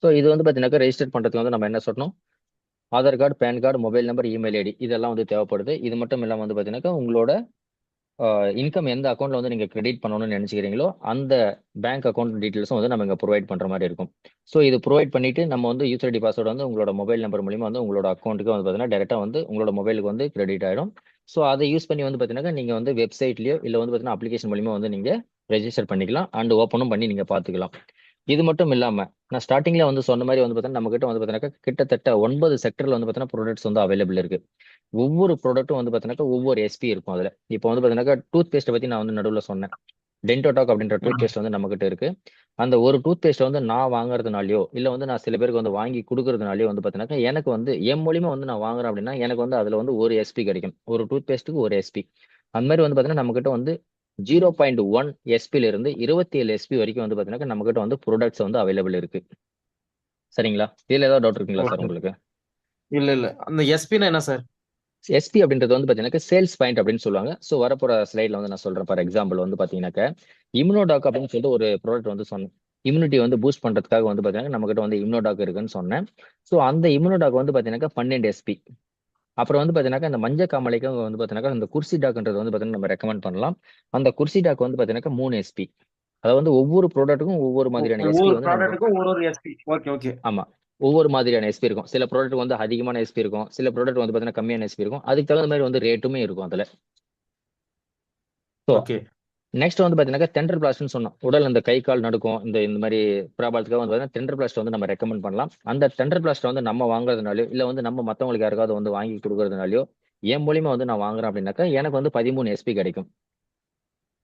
So இது வந்து பார்த்தீங்கன்னாக்கா ரெஜிஸ்டர் பண்ணுறதுக்கு வந்து நம்ம என்ன சொல்லணும், Aadhaar card, PAN card, mobile number, email ID இதெல்லாம் வந்து தேவைப்படுது. இது மட்டும் இல்லாமல் வந்து பார்த்தீங்கன்னாக்கா உங்களோட இன்கம் எந்த அக்கௌண்ட்ல வந்து நீங்க கிரெடிட் பண்ணணும்னு நினைச்சுக்கிறீங்களோ அந்த பேங்க் அக்கௌண்ட் டீடைல்ஸும் வந்து நம்ம இங்க ப்ரொவைட் பண்ற மாதிரி இருக்கும். ஸோ இது ப்ரொவைட் பண்ணிட்டு நம்ம வந்து யூசர் ஐடி பாஸ்வேர்டு வந்து உங்களோட மொபைல் நம்பர் மூலியமா வந்து உங்களோட அக்கௌண்ட்டுக்கு வந்து பார்த்தீங்கன்னா டேரக்டா வந்து உங்களோட மொபைலுக்கு வந்து கிரெடிட் ஆயிடும். ஸோ அதை யூஸ் பண்ணி வந்து பார்த்தீங்கன்னா நீங்க வந்து வெப்சைட்லயோ இல்லை வந்து பார்த்தீங்கன்னா அப்ளிகேஷன் மூலியமா வந்து நீங்க ரெஜிஸ்டர் பண்ணிக்கலாம் அண்ட் ஓப்பனும் பண்ணி நீங்க பார்த்துக்கலாம். இது மட்டும் இல்லாம நான் ஸ்டார்டிங்ல வந்து சொன்ன மாதிரி வந்து பார்த்தீங்கன்னா நம்ம கிட்ட வந்து பார்த்தீங்கன்னா கிட்டத்தட்ட 9 செக்டர்ல வந்து பார்த்தீங்கன்னா ப்ராடக்ட்ஸ் வந்து அவைலபிள் இருக்கு. ஒவ்வொரு ப்ராடக்ட்டும் வந்து பார்த்தீங்கன்னா ஒவ்வொரு எஸ்பி இருக்கும் அதுல. இப்போ வந்து பார்த்தீங்கன்னா டூத் பேஸ்ட்டை பத்தி நான் வந்து நடுவில் சொன்னேன். டென்டோடாக் அப்படின்ற டூத் ம். பேஸ்ட் வந்து நம்ம கிட்ட இருக்கு. அந்த ஒரு டூத் பேஸ்ட் வந்து நான் வாங்குறதுனாலயோ இல்ல வந்து நான் சில பேருக்கு வந்து வாங்கி கொடுக்கறதுனாலயோ வந்து பார்த்தீங்கன்னா எனக்கு வந்து என் மூலியமா வந்து நான் வாங்குறேன் அப்படின்னா எனக்கு வந்து அதுல வந்து ஒரு எஸ்பி கிடைக்கும். ஒரு டூத் பேஸ்ட்டுக்கு ஒரு எஸ்பி. அந்த மாதிரி வந்து பார்த்தீங்கன்னா நம்ம கிட்ட வந்து 0.1 எஸ்பில இருந்து 27 எஸ்பி வரைக்கும் வந்து பார்த்தீங்கன்னா நம்ம கிட்ட வந்து ப்ராடக்ட்ஸ் வந்து அவைலபிள் இருக்கு. சரிங்களா? இதுல ஏதாவது டவுட் இருக்குங்களா சார் ஓகே. உங்களுக்கு? இல்ல இல்ல, அந்த எஸ்பின்னா என்ன சார்? எஸ்பி அப்படின்றது வந்து பாத்தீங்கன்னா சேல்ஸ் பாயிண்ட் அப்படின்னு சொல்லுவாங்க. ஸோ வரப்போற ஸ்லைட்ல வந்து நான் சொல்றேன். ஃபார் எக்ஸாம்பிள் வந்து பாத்தீங்கன்னாக்க இம்யூனோடாக் அப்படின்னு சொல்லிட்டு ஒரு ப்ராடக்ட் வந்து சொன்னேன். இம்யூனிட்டி வந்து பூஸ்ட் பண்றதுக்காக வந்து பாத்தீங்கன்னா நம்ம கிட்ட வந்து இம்யூனோடாக் இருக்குன்னு சொன்னேன். ஸோ அந்த இம்யூனோடாக் வந்து பாத்தீங்கன்னா 12 எஸ்பி. அப்புறம் வந்து பாத்தீங்கன்னா இந்த மஞ்ச காமாலைக்கு வந்து பாத்தீங்கன்னா இந்த குர்சி டாக்ன்றது வந்து பாத்தீங்கன்னா நம்ம ரெக்கமெண்ட் பண்ணலாம். அந்த குர்சி டாக் வந்து பாத்தீங்கன்னா 3 எஸ்பி. அதாவது வந்து ஒவ்வொரு ப்ராடக்ட்டுக்கும் ஒவ்வொரு மாதிரியான எஸ்பி ஒவ்வொரு வந்து நம்ம. ப்ராடக்ட்டுக்கும் ஒரு எஸ்பி. Okay okay. ஆமா. ஒவ்வொரு மாதிரியான எஸ்பி இருக்கும். சில ப்ராடக்ட் வந்து அதிகமான எஸ்பி இருக்கும். சில ப்ராடக்ட் வந்து பாத்தீங்கன்னா கம்மியான எஸ்பி இருக்கும். அதுக்கு தகுந்த மாதிரி வந்து ரேட்டுமே இருக்கும் அதுல. So okay. நெக்ஸ்ட் வந்து பாத்தீங்கன்னா டெண்டர் பிளாஸ்ட்னு சொன்னோம். உடல் இந்த கை கால் நடுக்கும் இந்த மாதிரி ப்ராப்ளத்துக்காக வந்து பாத்தீங்கன்னா டெண்டர் பிளாஸ்ட் வந்து நம்ம ரெக்கமெண்ட் பண்ணலாம். அந்த டெண்டர் பிளாஸ்ட் வந்து நம்ம வாங்குறதுனாலயோ இல்ல வந்து நம்ம மத்தவங்களுக்கு யாருக்காவது வந்து வாங்கி கொடுக்கறதுனாலயோ என் மூலியமா வந்து நான் வாங்குறேன் அப்படின்னாக்கா எனக்கு வந்து 13 எஸ்பி கிடைக்கும்.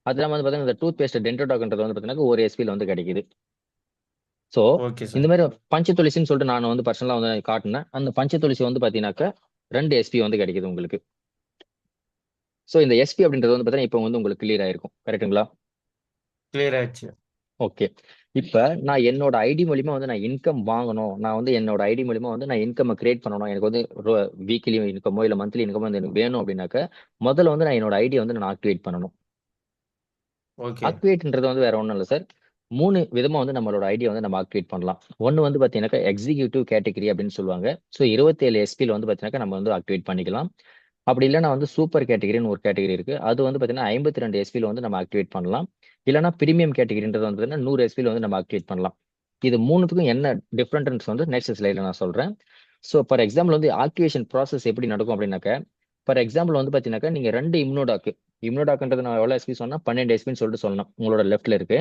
அது இல்லாம வந்து பாத்தீங்கன்னா இந்த டூத் பேஸ்ட் டென்டோடாக்ன்றது வந்து பாத்தீங்கன்னா ஒரு எஸ்பில வந்து கிடைக்குது. ஸோ ஓகே இந்த சார். மாதிரி பஞ்ச துளசின்னு சொல்லிட்டு நான் வந்து பர்சனலா வந்து காட்டினேன். அந்த பஞ்ச துளசி வந்து பாத்தீங்கன்னாக்கா 2 எஸ்பி வந்து கிடைக்குது உங்களுக்கு. ஸோ இந்த எஸ்பி அப்படின்றது வந்து பாத்தீங்கன்னா இப்போ வந்து உங்களுக்கு கிளியர் ஆயிருக்கும். கரெக்ட்டுங்களா? கிளியர் ஆயிடுச்சு. ஓகே. இப்ப நான் என்னோட ஐடி மூலியமா வந்து நான் இன்கம் வாங்கணும். நான் வந்து என்னோட ஐடி மூலியமா வந்து நான் இன்கம் கிரியேட் பண்ணணும். எனக்கு வந்து வீக்லி இன்கமோ இல்ல மந்த்லி இன்கமோ வந்து எனக்கு வேணும் அப்படின்னாக்க முதல்ல வந்து நான் என்னோட ஐடியை வந்து நான் ஆக்டிவேட் பண்ணணும். ஓகே. ஆக்டிவேட்ன்றது வந்து வேற ஒண்ணும் இல்ல சார். 3 விதமா வந்து நம்மளோட ஐடியா வந்து நம்ம ஆக்டிவேட் பண்ணலாம். ஒண்ணு வந்து பாத்தீங்கன்னாக்கா எக்ஸிக்யூட்டிவ் கேட்டகரி அப்படின்னு சொல்லுவாங்க. ஸோ 27 எஸ்பில வந்து பாத்தீங்கன்னா நம்ம வந்து ஆக்டிவேட் பண்ணிக்கலாம். அப்படி இல்லைன்னா வந்து சூப்பர் கேட்டகரின்னு ஒரு கேட்டகரி இருக்கு. அது வந்து பாத்தீங்கன்னா 52 எஸ்பில வந்து நம்ம ஆக்டிவேட் பண்ணலாம். இல்லைன்னா பிரீமியம் கேட்டகரின்றது வந்து பாத்தீங்கன்னா 100 எஸ்பில வந்து நம்ம ஆக்டிவேட் பண்ணலாம். இது மூணுத்துக்கும் என்ன டிஃபரன்ஸ் வந்து நெக்ஸ்ட் ஸ்லைட்ல நான் சொல்றேன். ஸோ ஃபார் எக்ஸாம்பிள் வந்து ஆக்டிவேஷன் ப்ராசஸ் எப்படி நடக்கும் அப்படின்னாக்க ஃபார் எக்ஸாம்பிள் வந்து பாத்தீங்கன்னாக்கா நீங்க 2 இம்னோடாக்ன்றது நான் எவ்வளவு எஸ்பி சொன்னா 12 எஸ்பின்னு சொல்லிட்டு சொல்லணும். உங்களோட லெஃப்ட்ல இருக்கு.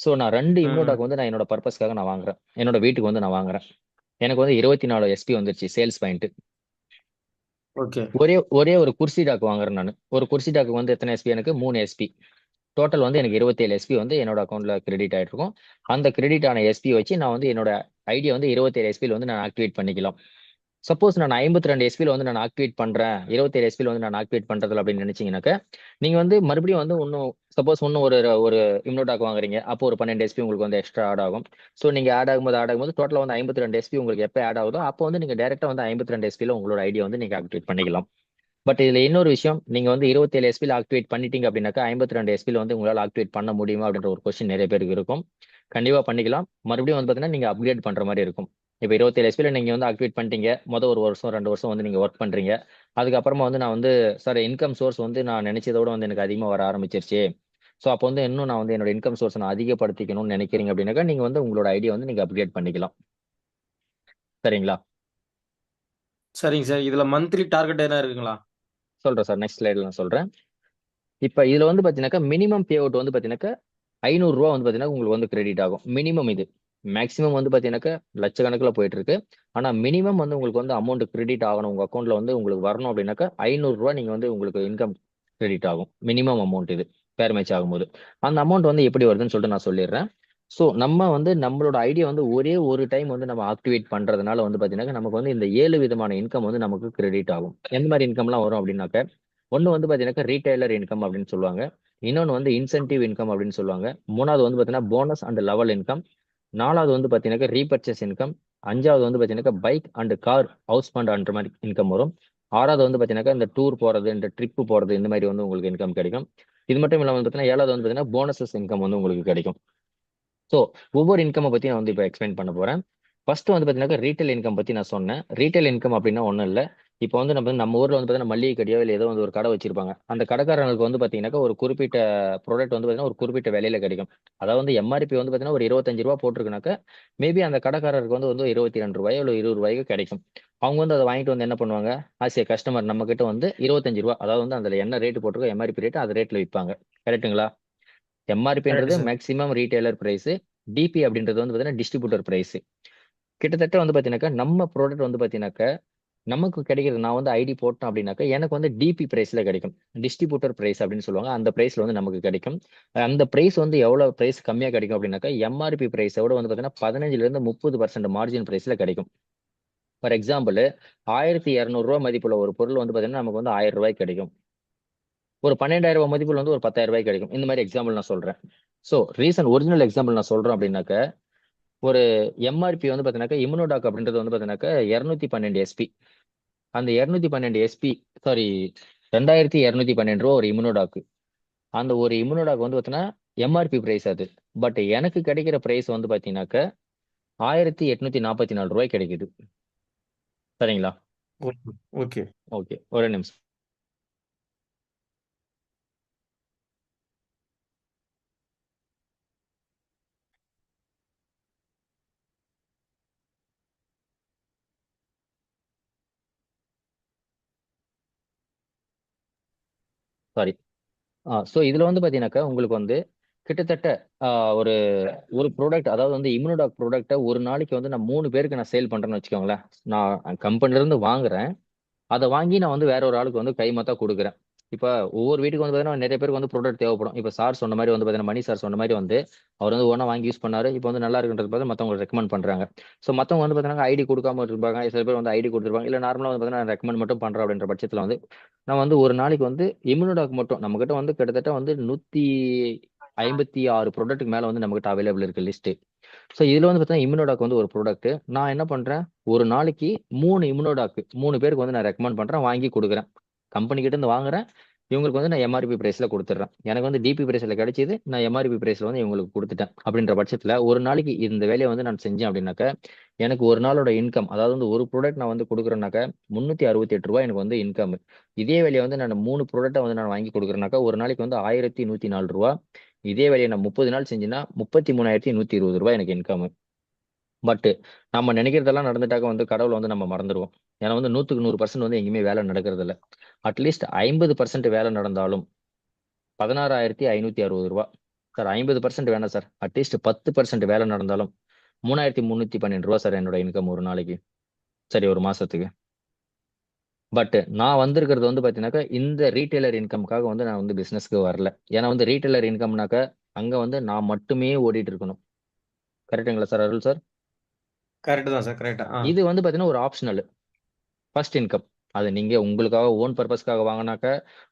ஸோ நான் 2 ம். இம்னோடாக் வந்து நான் என்னோட பர்பஸ்க்காக நான் வாங்குறேன். என்னோட வீட்டுக்கு வந்து நான் வாங்குறேன். எனக்கு வந்து 24 எஸ்பி வந்துருச்சு சேல்ஸ் பாயிண்ட். ஓகே. ஒரே ஒரே ஒரு குர்சி டாக் வாங்குறேன் நான். ஒரு குர்சி டாக் வந்து எத்தனை எஸ்பி எனக்கு 3 எஸ்பி. டோட்டல் வந்து எனக்கு 27 எஸ்பி வந்து என்னோட அக்கௌண்ட்ல கிரெடிட் ஆயிட்டு இருக்கும். அந்த கிரெடிட் ஆன எஸ்பி வச்சு நான் வந்து என்னோட ஐடியா வந்து 27 எஸ்பில வந்து நான் ஆக்டிவேட் பண்ணிக்கலாம். சப்போஸ் நான் 52 எஸ்பில வந்து நான் ஆக்டிவேட் பண்றேன், 27 எஸ்பில வந்து நான் ஆக்டிவேட் பண்றதில்ல அப்படின்னு நினைச்சீங்கன்னாக்க நீங்க வந்து மறுபடியும் வந்து இன்னும் ஒரு ஒரு இம்னோடாக் வாங்குறீங்க. அப்போ ஒரு 12 எஸ்பி உங்களுக்கு வந்து எக்ஸ்ட்ரா ஆட் ஆகும். ஸோ நீங்க ஆட் ஆகும்போது டோட்டலா வந்து 52 எஸ்பி உங்களுக்கு எப்போ ஆட் ஆகுதோ அப்போ வந்து நீங்க டைரக்டா வந்து 52 எஸ்பில உங்களோட ஐடியா வந்து நீங்க ஆக்டிவேட் பண்ணிக்கலாம். பட் இதுல இன்னொரு விஷயம், நீங்க வந்து 27 எஸ்பில ஆக்டிவேட் பண்ணிட்டீங்க அப்படின்னாக்கா 52 எஸ்பில வந்து உங்களால ஆக்டிவேட் பண்ண முடியுமா அப்படின்ற ஒரு கொஸ்டின் நிறைய பேருக்கு இருக்கும். கண்டிப்பா பண்ணிக்கலாம். மறுபடியும் வந்து பாத்தீங்கன்னா நீங்க அப்கிரேட் பண்ற மாதிரி இருக்கும். இப்போ 27 எஸ்பில நீங்க வந்து ஆக்டிவேட் பண்ணிட்டீங்க. ஒரு வருஷம் 2 வருஷம் வந்து நீங்க ஒர்க் பண்றீங்க. அதுக்கப்புறமா வந்து நான் வந்து சார் இன்கம் சோர்ஸ் வந்து நான் நினைச்சதை விட வந்து எனக்கு அதிகமா வர ஆரம்பிச்சிருச்சு. ஸோ அப்போ வந்து இன்னும் நான் வந்து என்னோட இன்கம் சோர்ஸ் நான் அதிகப்படுத்திக்கணும்னு நினைக்கிறீங்க அப்படின்னாக்கா நீங்க வந்து உங்களோட ஐடியா வந்து நீங்க அப்கிரேட் பண்ணிக்கலாம். சரிங்களா? சரிங்க சார். இதுல மந்த்லி டார்கெட் என்ன இருக்குங்களா? சொல்றேன் சார். நெக்ஸ்ட் ஸ்லைட்ல நான் சொல்றேன். இப்ப இதுல வந்து பாத்தீங்கன்னாக்கா மினிமம் பே அவுட் வந்து பாத்தீங்கன்னாக்கா 500 ரூபா வந்து பாத்தீங்கன்னா உங்களுக்கு வந்து கிரெடிட் ஆகும். மினிமம் இது. மேக்ஸிமம் வந்து பாத்தீங்கன்னாக்கா லட்சக்கணக்கில் போயிட்டு இருக்கு. ஆனா மினிமம் வந்து உங்களுக்கு வந்து அமௌண்ட் கிரெடிட் ஆகணும். உங்க அக்கௌண்ட்ல வந்து உங்களுக்கு வரணும் அப்படின்னாக்கா 500 ரூபா நீங்க வந்து உங்களுக்கு இன்கம் கிரெடிட் ஆகும். மினிமம் அமௌண்ட் இது. பேர் மேட்ச் ஆகும்போது. அந்த அமௌண்ட் வந்து எப்படி வருதுன்னு சொல்லிட்டு நான் சொல்லிடுறேன். ஸோ நம்ம வந்து நம்மளோட ஐடியா வந்து ஒரே ஒரு டைம் வந்து நம்ம ஆக்டிவேட் பண்றதுனால வந்து பாத்தீங்கன்னா நமக்கு வந்து இந்த 7 விதமான இன்கம் வந்து நமக்கு கிரெடிட் ஆகும். எந்த மாதிரி இன்கம்லாம் வரும் அப்படின்னாக்க ஒன்னு வந்து பாத்தீங்கன்னா ரீட்டைலர் இன்கம் அப்படின்னு சொல்லுவாங்க. இன்னொன்று வந்து இன்சென்டிவ் இன்கம் அப்படின்னு சொல்லுவாங்க. மூணாவது வந்து பார்த்தீங்கன்னா போனஸ் அண்ட் லெவல் இன்கம். நாலாவது வந்து பார்த்தீங்கன்னா ரீபர்ச்சேஸ் இன்கம். அஞ்சாவது வந்து பார்த்தீங்கன்னா bike and car house fund அந்த மாதிரி இன்கம் வரும். ஆறாவது வந்து பார்த்தீங்கன்னா இந்த டூர் போறது இந்த ட்ரிப் போறது இந்த மாதிரி வந்து உங்களுக்கு இன்கம் கிடைக்கும். இது மட்டும் இல்லாமல் வந்து பார்த்தீங்கன்னா ஏழாவது வந்து பார்த்தீங்கன்னா போனஸஸ் இன்கம் வந்து உங்களுக்கு கிடைக்கும். ஸோ ஒவ்வொரு இன்கம் பத்தி நான் வந்து இப்போ எக்ஸ்பிளைன் பண்ண போறேன். ஃபர்ஸ்ட் வந்து பார்த்தீங்கன்னா ரீட்டைல் இன்கம் பத்தி நான் சொன்னேன். ரீட்டைல் இன்கம் அப்படின்னா ஒன்றும் இல்லை. இப்போ வந்து நம்ம ஊர்ல வந்து பார்த்தீங்கன்னா மல்லிகை கடையோ இல்லை ஏதோ வந்து ஒரு கடை வச்சிருப்பாங்க. அந்த கடைக்காரங்களுக்கு வந்து பார்த்தீங்கன்னா ஒரு குறிப்பிட்ட ப்ராடக்ட் வந்து பார்த்தீங்கன்னா ஒரு குறிப்பிட்ட விலையில கிடைக்கும். அதாவது வந்து எம்ஆர்பி வந்து பார்த்தீங்கன்னா ஒரு 25 ரூபா போட்டிருக்குனாக்க மேபி அந்த கடைக்காரருக்கு வந்து 22 ரூபாயோ இல்லை 20 ரூபாய்க்கோ கிடைக்கும். அவங்க வந்து அதை வாங்கிட்டு வந்து என்ன பண்ணுவாங்க, ஆஸ் ஏ கஸ்டமர் நம்ம கிட்ட வந்து 25 ரூபா, அதாவது வந்து அதுல என்ன ரேட் போட்டிருக்கோ எம்ஆர்பி ரேட் அந்த ரேட்ல விற்பாங்க. கரெக்ட்டுங்களா? கரெக்ட் எம்ஆர்பின்றது sir. Maximum retailer price. DP அப்படின்றது வந்து பார்த்தீங்கன்னா டிஸ்ட்ரிபியூட்டர் பிரைஸ். கிட்டத்தட்ட வந்து பார்த்தீங்கன்னாக்கா நம்ம ப்ராடக்ட் வந்து பார்த்தீங்கன்னாக்கா நமக்கு கிடைக்கிறது, நான் வந்து ஐடி போட்டேன் அப்படின்னாக்கா எனக்கு வந்து டிபி பிரைஸ்ல கிடைக்கும். டிஸ்ட்ரிபியூட்டர் பிரைஸ் அப்படின்னு சொல்லுவாங்க. அந்த பிரைஸ்ல வந்து நமக்கு கிடைக்கும். அந்த பிரைஸ் வந்து எவ்வளவு பிரைஸ் கம்மியா கிடைக்கும் அப்படின்னாக்கா எம்ஆர்பி பிரைஸை விட வந்து பார்த்தீங்கன்னா 15% மார்ஜின் பிரைஸ்ல கிடைக்கும். ஃபார் எக்ஸாம்பிள் 1200 ரூபா மதிப்புள்ள ஒரு பொருள் வந்து பார்த்தீங்கன்னா நமக்கு வந்து 1000 ரூபாய்க்கு கிடைக்கும். ஒரு 12,000 ரூபாய் மதிப்புள்ள வந்து ஒரு 10,000 ரூபாய்க்கு கிடைக்கும். இந்த மாதிரி எக்ஸாம்பிள் நான் சொல்றேன். ஸோ ரீசன் ஒரிஜினல் எக்ஸாம்பிள் நான் சொல்றேன் அப்படின்னாக்க ஒரு எம்ஆர்பி வந்து பார்த்தீங்கன்னாக்கா இம்யூனோடாக் அப்படின்றது வந்து பார்த்தீங்கன்னாக்கா 212 எஸ்பி. அந்த 212 எஸ்பி, சாரி, 2212 ரூபா ஒரு இம்யூனோடாக்கு. அந்த ஒரு இம்யூனோடாக் வந்து பார்த்தீங்கன்னா எம்ஆர்பி பிரைஸ் அது. பட் எனக்கு கிடைக்கிற பிரைஸ் வந்து பார்த்தீங்கன்னாக்க 1844 ரூபாய் கிடைக்குது. சரிங்களா? ஓகே. ஓகே. ஓகே, ஒரு நிமிஷம். சாரி. ஸோ இதுல வந்து பாத்தீங்கன்னாக்கா உங்களுக்கு வந்து கிட்டத்தட்ட ஒரு ஒரு ப்ராடக்ட், அதாவது வந்து இம்யூனோடாக் ப்ராடக்ட்டை ஒரு நாளைக்கு வந்து நான் 3 பேருக்கு நான் சேல் பண்றேன்னு வச்சுக்கோங்களேன். நான் கம்பெனில இருந்து வாங்குறேன். அதை வாங்கி நான் வந்து வேற ஒரு ஆளுக்கு வந்து கைமாத்தா கொடுக்குறேன். இப்ப ஒவ்வொரு வீட்டுக்கு வந்து பாத்தீங்கன்னா நிறைய பேருக்கு வந்து ப்ராடக்ட் தேவைப்படும். இப்ப சார் சொன்ன மாதிரி வந்து பாத்தீங்கன்னா மணி சார் சொன்ன மாதிரி வந்து அவர் வந்து ஒன்றா வாங்கி யூஸ் பண்ணாரு. இப்போ வந்து நல்லா இருக்குன்றது பார்த்து மத்தவங்க ரெக்கமெண்ட் பண்றாங்க. ஸோ மத்தவங்க வந்து பாத்தீங்கன்னா ஐடி கொடுக்காம இருப்பாங்க. சில பேர் வந்து ஐடி கொடுத்துருப்பாங்க. இல்ல நார்மலா வந்து பாத்தீங்கன்னா ரெக்கமெண்ட் மட்டும் பண்றேன் அப்படின்ற பட்சத்துல வந்து நான் வந்து ஒரு நாளைக்கு வந்து இம்யூனோடாக் மட்டும் நம்ம கிட்ட வந்து கிட்டத்தட்ட வந்து 156 ப்ராடக்ட்டுக்கு மேல வந்து நம்ம கிட்ட அவைலபிள் இருக்கு லிஸ்ட். ஸோ இதுல வந்து பார்த்தீங்கன்னா இம்யூனோடாக் வந்து ஒரு ப்ராடக்ட். நான் என்ன பண்றேன், ஒரு நாளைக்கு 3 இம்யூனோடாக் 3 பேருக்கு வந்து நான் ரெக்கமெண்ட் பண்றேன், வாங்கி கொடுக்குறேன். கம்பெனி கிட்ட இருந்து வாங்குறேன். இவங்களுக்கு வந்து நான் எம்ஆர்பி பிரைஸ்ல கொடுத்துட்றேன். எனக்கு வந்து டிபி பிரைஸ்ல கிடைச்சது, நான் எம்ஆர்பி பிரைஸ்ல வந்து இவங்களுக்கு கொடுத்துட்டேன். அப்படின்ற பட்சத்துல ஒரு நாளைக்கு இந்த வேலையை வந்து நான் செஞ்சேன் அப்படின்னாக்க எனக்கு ஒரு நாளோட இன்கம், அதாவது வந்து ஒரு ப்ராடக்ட் நான் வந்து கொடுக்குறேன்னாக்க 368 ரூபாய் எனக்கு வந்து இன்கம். இதே வேலையை வந்து நான் 3 ப்ராடக்ட்டை வந்து நான் வாங்கி கொடுக்குறேன்னாக்கா ஒரு நாளைக்கு வந்து 1104 ரூபா. இதே வேலையை நான் 30 நாள் செஞ்சேன்னா 33,120 ரூபாய் எனக்கு இன்கம். பட் நம்ம நினைக்கிறதெல்லாம் நடந்துட்டாக்க வந்து கடவுளை வந்து நம்ம மறந்துடுவோம். ஏன்னா வந்து 100% வந்து எங்கேயுமே வேலை நடக்கிறது இல்லை. அட்லீஸ்ட் 50% வேலை நடந்தாலும் 16,560 ரூபா. சார் 50% வேணாம் சார், அட்லீஸ்ட் 10% வேலை நடந்தாலும் 3,312 ரூபா சார் என்னோட இன்கம் ஒரு நாளைக்கு. சரி, ஒரு மாசத்துக்கு. பட் நான் வந்திருக்கிறது வந்து பாத்தீங்கன்னாக்கா இந்த ரீட்டைலர் இன்கம்காக வந்து நான் வந்து பிசினஸ்க்கு வரல. ஏன்னா வந்து ரீட்டைலர் இன்கம்னாக்க அங்க வந்து நான் மட்டுமே ஓடிட்டு இருக்கணும். கரெக்டுங்களா சார் அருள் சார்? கரெக்ட் தான் சார். கரெக்டா. இது வந்து பாத்தீங்கன்னா ஒரு ஆப்ஷனல் ஃபர்ஸ்ட் இன்கம். அது நீங்க உங்களுக்காக ஓன் பர்பஸ்க்காக வாங்கினாக்க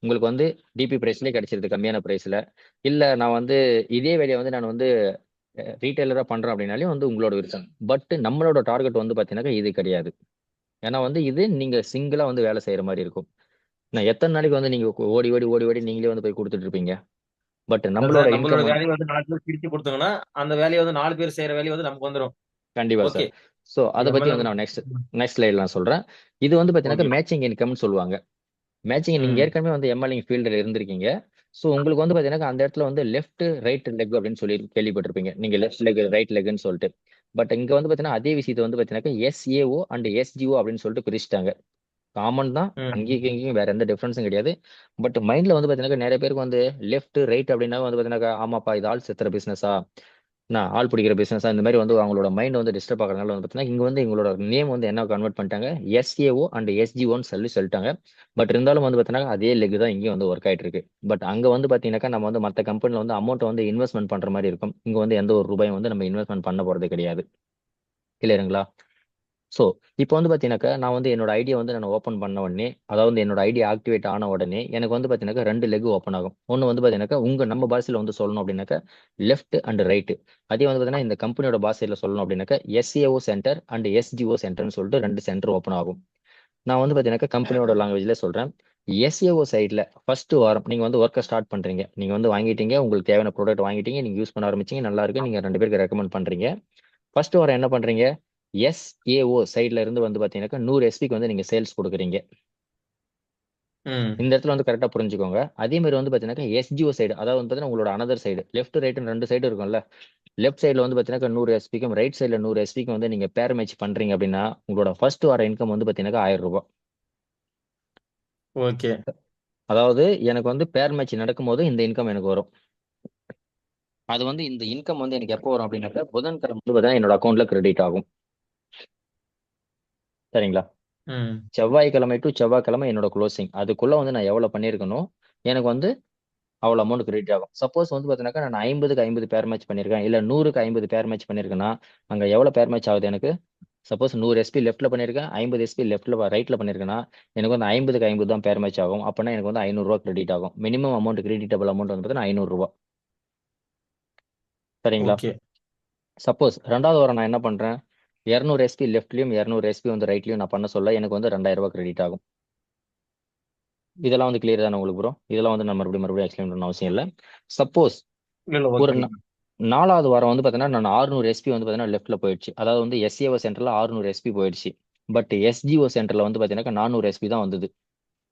உங்களுக்கு வந்து டிபி பிரைஸ்லேயே கிடைச்சிருது கம்மியான பிரைஸ்ல. இல்ல நான் வந்து இதே வேலையை வந்து நான் வந்து ரீட்டைலரா பண்றேன் அப்படின்னாலே வந்து உங்களோட விருப்பம். பட் நம்மளோட டார்கெட் வந்து பாத்தீங்கன்னா இது கிடையாது. ஏன்னா வந்து இது நீங்க சிங்கிளா வந்து வேலை செய்யற மாதிரி இருக்கும். நான் எத்தனை நாளைக்கு வந்து நீங்க ஓடி ஓடி ஓடி ஓடி நீங்களே வந்து போய் கொடுத்துட்டு இருப்பீங்க. பட் இல்ல நம்மளோட சார், நம்மளோட இன்கம் வந்து வேலையை வந்து 4 பேர் பிரிச்சு கொடுத்தாங்கன்னா அந்த வேலையை வந்து 4 பேர் செய்யற வேலையை வந்து நமக்கு வந்துடும். கண்டிப்பா ஓகே. சார். ஸோ அதை பத்தி எம்எல்எம். வந்து நான் நெக்ஸ்ட் நெக்ஸ்ட் ஸ்லைட்ல நான் சொல்றேன். இது வந்து ஓகே. பாத்தீங்கன்னா மேட்சிங் இன்கம்னு சொல்லுவாங்க. மேட்சிங் நீங்க ம். ஏற்கனவே வந்து எம்எல்ஏ ஃபீல்டில் இருந்திருக்கீங்க. ஸோ உங்களுக்கு வந்து பாத்தீங்கன்னா அந்த இடத்துல வந்து லெஃப்ட் ரைட் லெக் அப்படின்னு சொல்லி கேள்விப்பட்டிருப்பீங்க நீங்க, லெஃப்ட் லெக் ரைட் லெக்னு சொல்லிட்டு. பட் இங்க வந்து பாத்தீங்கன்னா அதே விஷயத்தை வந்து பாத்தீங்கன்னா எஸ்ஏஓ அண்ட் எஸ்ஜிஓ அப்படின்னு சொல்லிட்டு பிரிச்சுட்டாங்க. காமன் தான், ம். அங்கேயும் இங்கேயும் வேற எந்த டிஃபரன்ஸும் கிடையாது. பட் மைண்ட்ல வந்து பாத்தீங்கன்னா நிறைய பேருக்கு வந்து லெஃப்ட் ரைட் அப்படின்னா வந்து பாத்தீங்கன்னா ஆமாப்பா இது ஆள் செத்துற பிசினஸா, நான் ஆள் பிடிக்கிற பிசினஸா, இந்த மாதிரி வந்து அவங்களோட மைண்ட் வந்து டிஸ்டர்ப் ஆகிறதுனால வந்து பாத்தீங்கன்னா இங்க வந்து எங்களோட நேம் வந்து என்ன கன்வெர்ட் பண்ணிட்டாங்க, எஸ்ஏஓ அண்ட் எஸ்ஜிஓன்னு சொல்லிட்டாங்க. பட் இருந்தாலும் வந்து பாத்தீங்கன்னா அதே லெக் தான் இங்கேயும் வந்து ஒர்க் ஆயிட்டு இருக்கு. பட் அங்க வந்து பாத்தீங்கன்னா நம்ம வந்து மற்ற கம்பெனில வந்து அமௌண்ட் வந்து இன்வெஸ்ட்மெண்ட் பண்ற மாதிரி இருக்கும். இங்க வந்து எந்த ஒரு ரூபாயும் வந்து நம்ம இன்வெஸ்ட்மெண்ட் பண்ண போறது கிடையாது. கிளியருங்களா? ஸோ இப்போ வந்து பார்த்தீங்கன்னாக்கா நான் வந்து என்னோட ஐடியா வந்து நான் ஓப்பன் பண்ண உடனே, அதாவது என்னோட ஐடியா ஆக்டிவேட் ஆன உடனே எனக்கு வந்து பார்த்தீங்கன்னாக்கா 2 லெக் ஓப்பன் ஆகும். ஒன்று வந்து பார்த்தீங்கன்னாக்கா நம்ம பாஷையில் வந்து சொல்லணும் அப்படின்னாக்கா லெஃப்ட் அண்ட் ரைட்டு. அதே வந்து பார்த்தீங்கன்னா இந்த கம்பெனியோட பாஷையில் சொல்லணும் அப்படின்னாக்கா எஸ்ஏஓ சென்டர் அண்ட் எஸ்ஜிஓ சென்டர்னு சொல்லிட்டு 2 சென்டர் ஓப்பன் ஆகும். நான் வந்து பார்த்தீங்கன்னாக்கா கம்பெனியோட லாங்குவேஜ்ல சொல்றேன். எஸ்ஏஓ சைடில் ஃபர்ஸ்ட் வாரம் நீங்க வந்து ஒர்க்கை ஸ்டார்ட் பண்றீங்க. நீங்க வந்து வாங்கிட்டீங்க, உங்களுக்கு தேவையான ப்ராடக்ட் வாங்கிட்டீங்க, நீங்க யூஸ் பண்ண ஆரம்பிச்சீங்க, நல்லா இருக்கு, நீங்க 2 பேருக்கு ரெக்கமெண்ட் பண்றீங்க. ஃபர்ஸ்ட் வாரம் என்ன பண்றீங்க, எஸ்ஏஓ சைட்ல இருந்து வந்து பாத்தீங்கன்னாக்கா 100 எஸ்பிக்கு வந்து நீங்க சேல்ஸ் கொடுக்குறீங்க. ம் இந்த இடத்துல வந்து கரெக்டா புரிஞ்சுக்கோங்க. அதே மாதிரி வந்து பாத்தீங்கன்னா எஸ்ஜிஓ சைடு, அதாவது வந்து பாத்தீங்கன்னா உங்களோட அனதர் சைடு லெஃப்ட் ரைட்னு 2 சைடு இருக்கும்ல. லெஃப்ட் சைடுல வந்து பாத்தீங்கன்னா 100 எஸ்பிக்கும் ரைட் சைடுல 100 எஸ்பிக்கும் வந்து நீங்க பேர் மேட்ச் பண்றீங்க அப்படின்னா உங்களோட ஃபர்ஸ்ட் வர இன்கம் வந்து பாத்தீங்கன்னா 1000 ரூபாய். ஓகே அதாவது எனக்கு வந்து பேர் மேட்ச் நடக்கும்போது இந்த இன்கம் எனக்கு வரும். அது வந்து இந்த இன்கம் வந்து எனக்கு எப்போ வரும் அப்படின்னாக்கா புதன்கிழமை வந்து பாத்தீங்கன்னா என்னோட அக்கௌண்ட்ல கிரெடிட் ஆகும். சரிங்களா? ம் செவ்வாய்க்கிழமை டு செவ்வாய்க்கிழமை என்னோட க்ளோசிங். அதுக்குள்ள வந்து நான் எவ்வளவு பண்ணியிருக்கணும் எனக்கு வந்து அவ்வளோ அமௌண்ட் கிரெடிட் ஆகும். சப்போஸ் வந்து பார்த்தீங்கன்னாக்கா நான் 50க்கு 50 பேர் மேட்ச் பண்ணியிருக்கேன், இல்லை 100க்கு 50 பேர் மேட்ச் பண்ணியிருக்கேன்னா அங்கே எவ்வளோ பேர் மேட்ச் ஆகுது எனக்கு? சப்போஸ் 100 எஸ்பி லெஃப்ட்ல பண்ணியிருக்கேன், 50 எஸ்பி லெஃப்ட்ல ரைட்ல பண்ணியிருக்கேன்னா எனக்கு வந்து 50க்கு 50 தான் பேர் மேட்ச் ஆகும். அப்போனா எனக்கு வந்து 500 ரூபா கிரெடிட் ஆகும். மினிமம் அமௌண்ட் கிரெடிட்டபிள் அமௌண்ட் வந்து பார்த்தீங்கன்னா 500 ரூபா. சரிங்களா? ஓகே சப்போஸ் ரெண்டாவது வாரம் நான் என்ன பண்றேன், 200 எஸ்பி லெஃப்ட்லயும் 200 எஸ்பி வந்து ரைட்லயும் நான் பண்ண சொல்ல எனக்கு வந்து 2000 ரூபாய் கிரெடிட் ஆகும். இதெல்லாம் வந்து கிளியர் தானே உங்களுக்கு ப்ரோ? இதெல்லாம் வந்து நான் மறுபடியும் எக்ஸ்பிளைன் பண்ண அவசியம் இல்லை. சப்போஸ் இல்ல ஒரு ஓகே 4வது வாரம் வந்து பார்த்தீங்கன்னா நான் 600 எஸ்பி வந்து பார்த்தீங்கன்னா லெஃப்ட்ல போயிடுச்சு. அதாவது வந்து எஸ்ஏஓ சென்டர்ல 600 எஸ்பி போயிடுச்சு. பட் எஸ்ஜிஓ சென்டர்ல வந்து பார்த்தீங்கன்னா 400 எஸ்பி தான் வந்தது.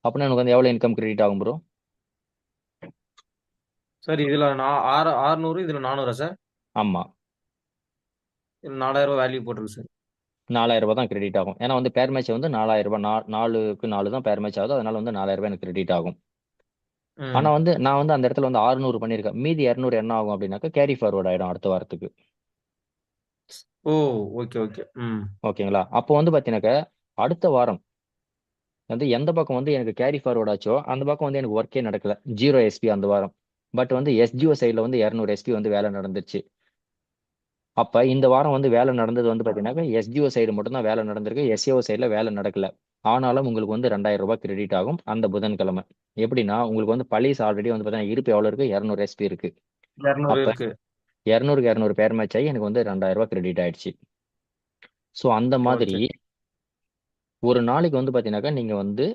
அப்படின்னா எனக்கு வந்து எவ்வளவு இன்கம் கிரெடிட் ஆகும் ப்ரோ? சார். இதுல நான் 600 இதுல 400 சார்? ஆமா, இதுல 4000 வேல்யூ போட்டிருக்கு சார். 4000 ரூபாய் தான் கிரெடிட் ஆகும். ஏன்னா வந்து பேர் மேட்ச் வந்து 4000 ரூபாய், 4க்கு 4 தான் பேர் மேட்ச் ஆகுது. அதனால வந்து 4000 ரூபாய் எனக்கு கிரெடிட் ஆகும். ஆனா ம் வந்து நான் வந்து அந்த இடத்துல வந்து 600 பண்ணியிருக்கேன். மீதி 200 என்ன ஆகும் அப்படின்னாக்கா கேரி ஃபார்வர்ட் ஆயிடும் அடுத்த வாரத்துக்கு. ஓ ஓகே ஓகே ம் ஓகேங்களா? அப்போ வந்து பார்த்தீங்கன்னாக்கா அடுத்த வாரம் வந்து எந்த பக்கம் வந்து எனக்கு கேரி ஃபார்வர்ட் ஆச்சோ அந்த பக்கம் வந்து எனக்கு ஒர்க்கே நடக்கல. 0 எஸ்பி அந்த வாரம். பட் வந்து எஸ்ஜிஓ சைட்ல வந்து 200 எஸ்பி வந்து வேலை நடந்துருச்சு. அப்ப இந்த வாரம் வந்து வேலை நடந்தது வந்து பாத்தீங்கன்னா எஸ்ஜிஓ சைடு மட்டும் தான் வேலை நடந்திருக்கு. எஸ்ஏஓ சைடுல வேலை நடக்கல. ஆனாலும் உங்களுக்கு வந்து 2000 ரூபாய் கிரெடிட் ஆகும் அந்த புதன்கிழமை. எப்படின்னா உங்களுக்கு வந்து பழைய ஆல்ரெடி வந்து பாத்தீங்கன்னா இருப்பு எவ்வளவு இருக்கு? 200 எஸ்பி இருக்கு. 200 அப்ப இருக்கு. 200க்கு 200 பேர் மேட்ச் ஆகி எனக்கு வந்து 2000 ரூபாய் கிரெடிட் ஆயிடுச்சு. ஸோ அந்த மாதிரி ஓகே ஒரு நாளைக்கு வந்து பாத்தீங்கன்னாக்கா நீங்க வந்து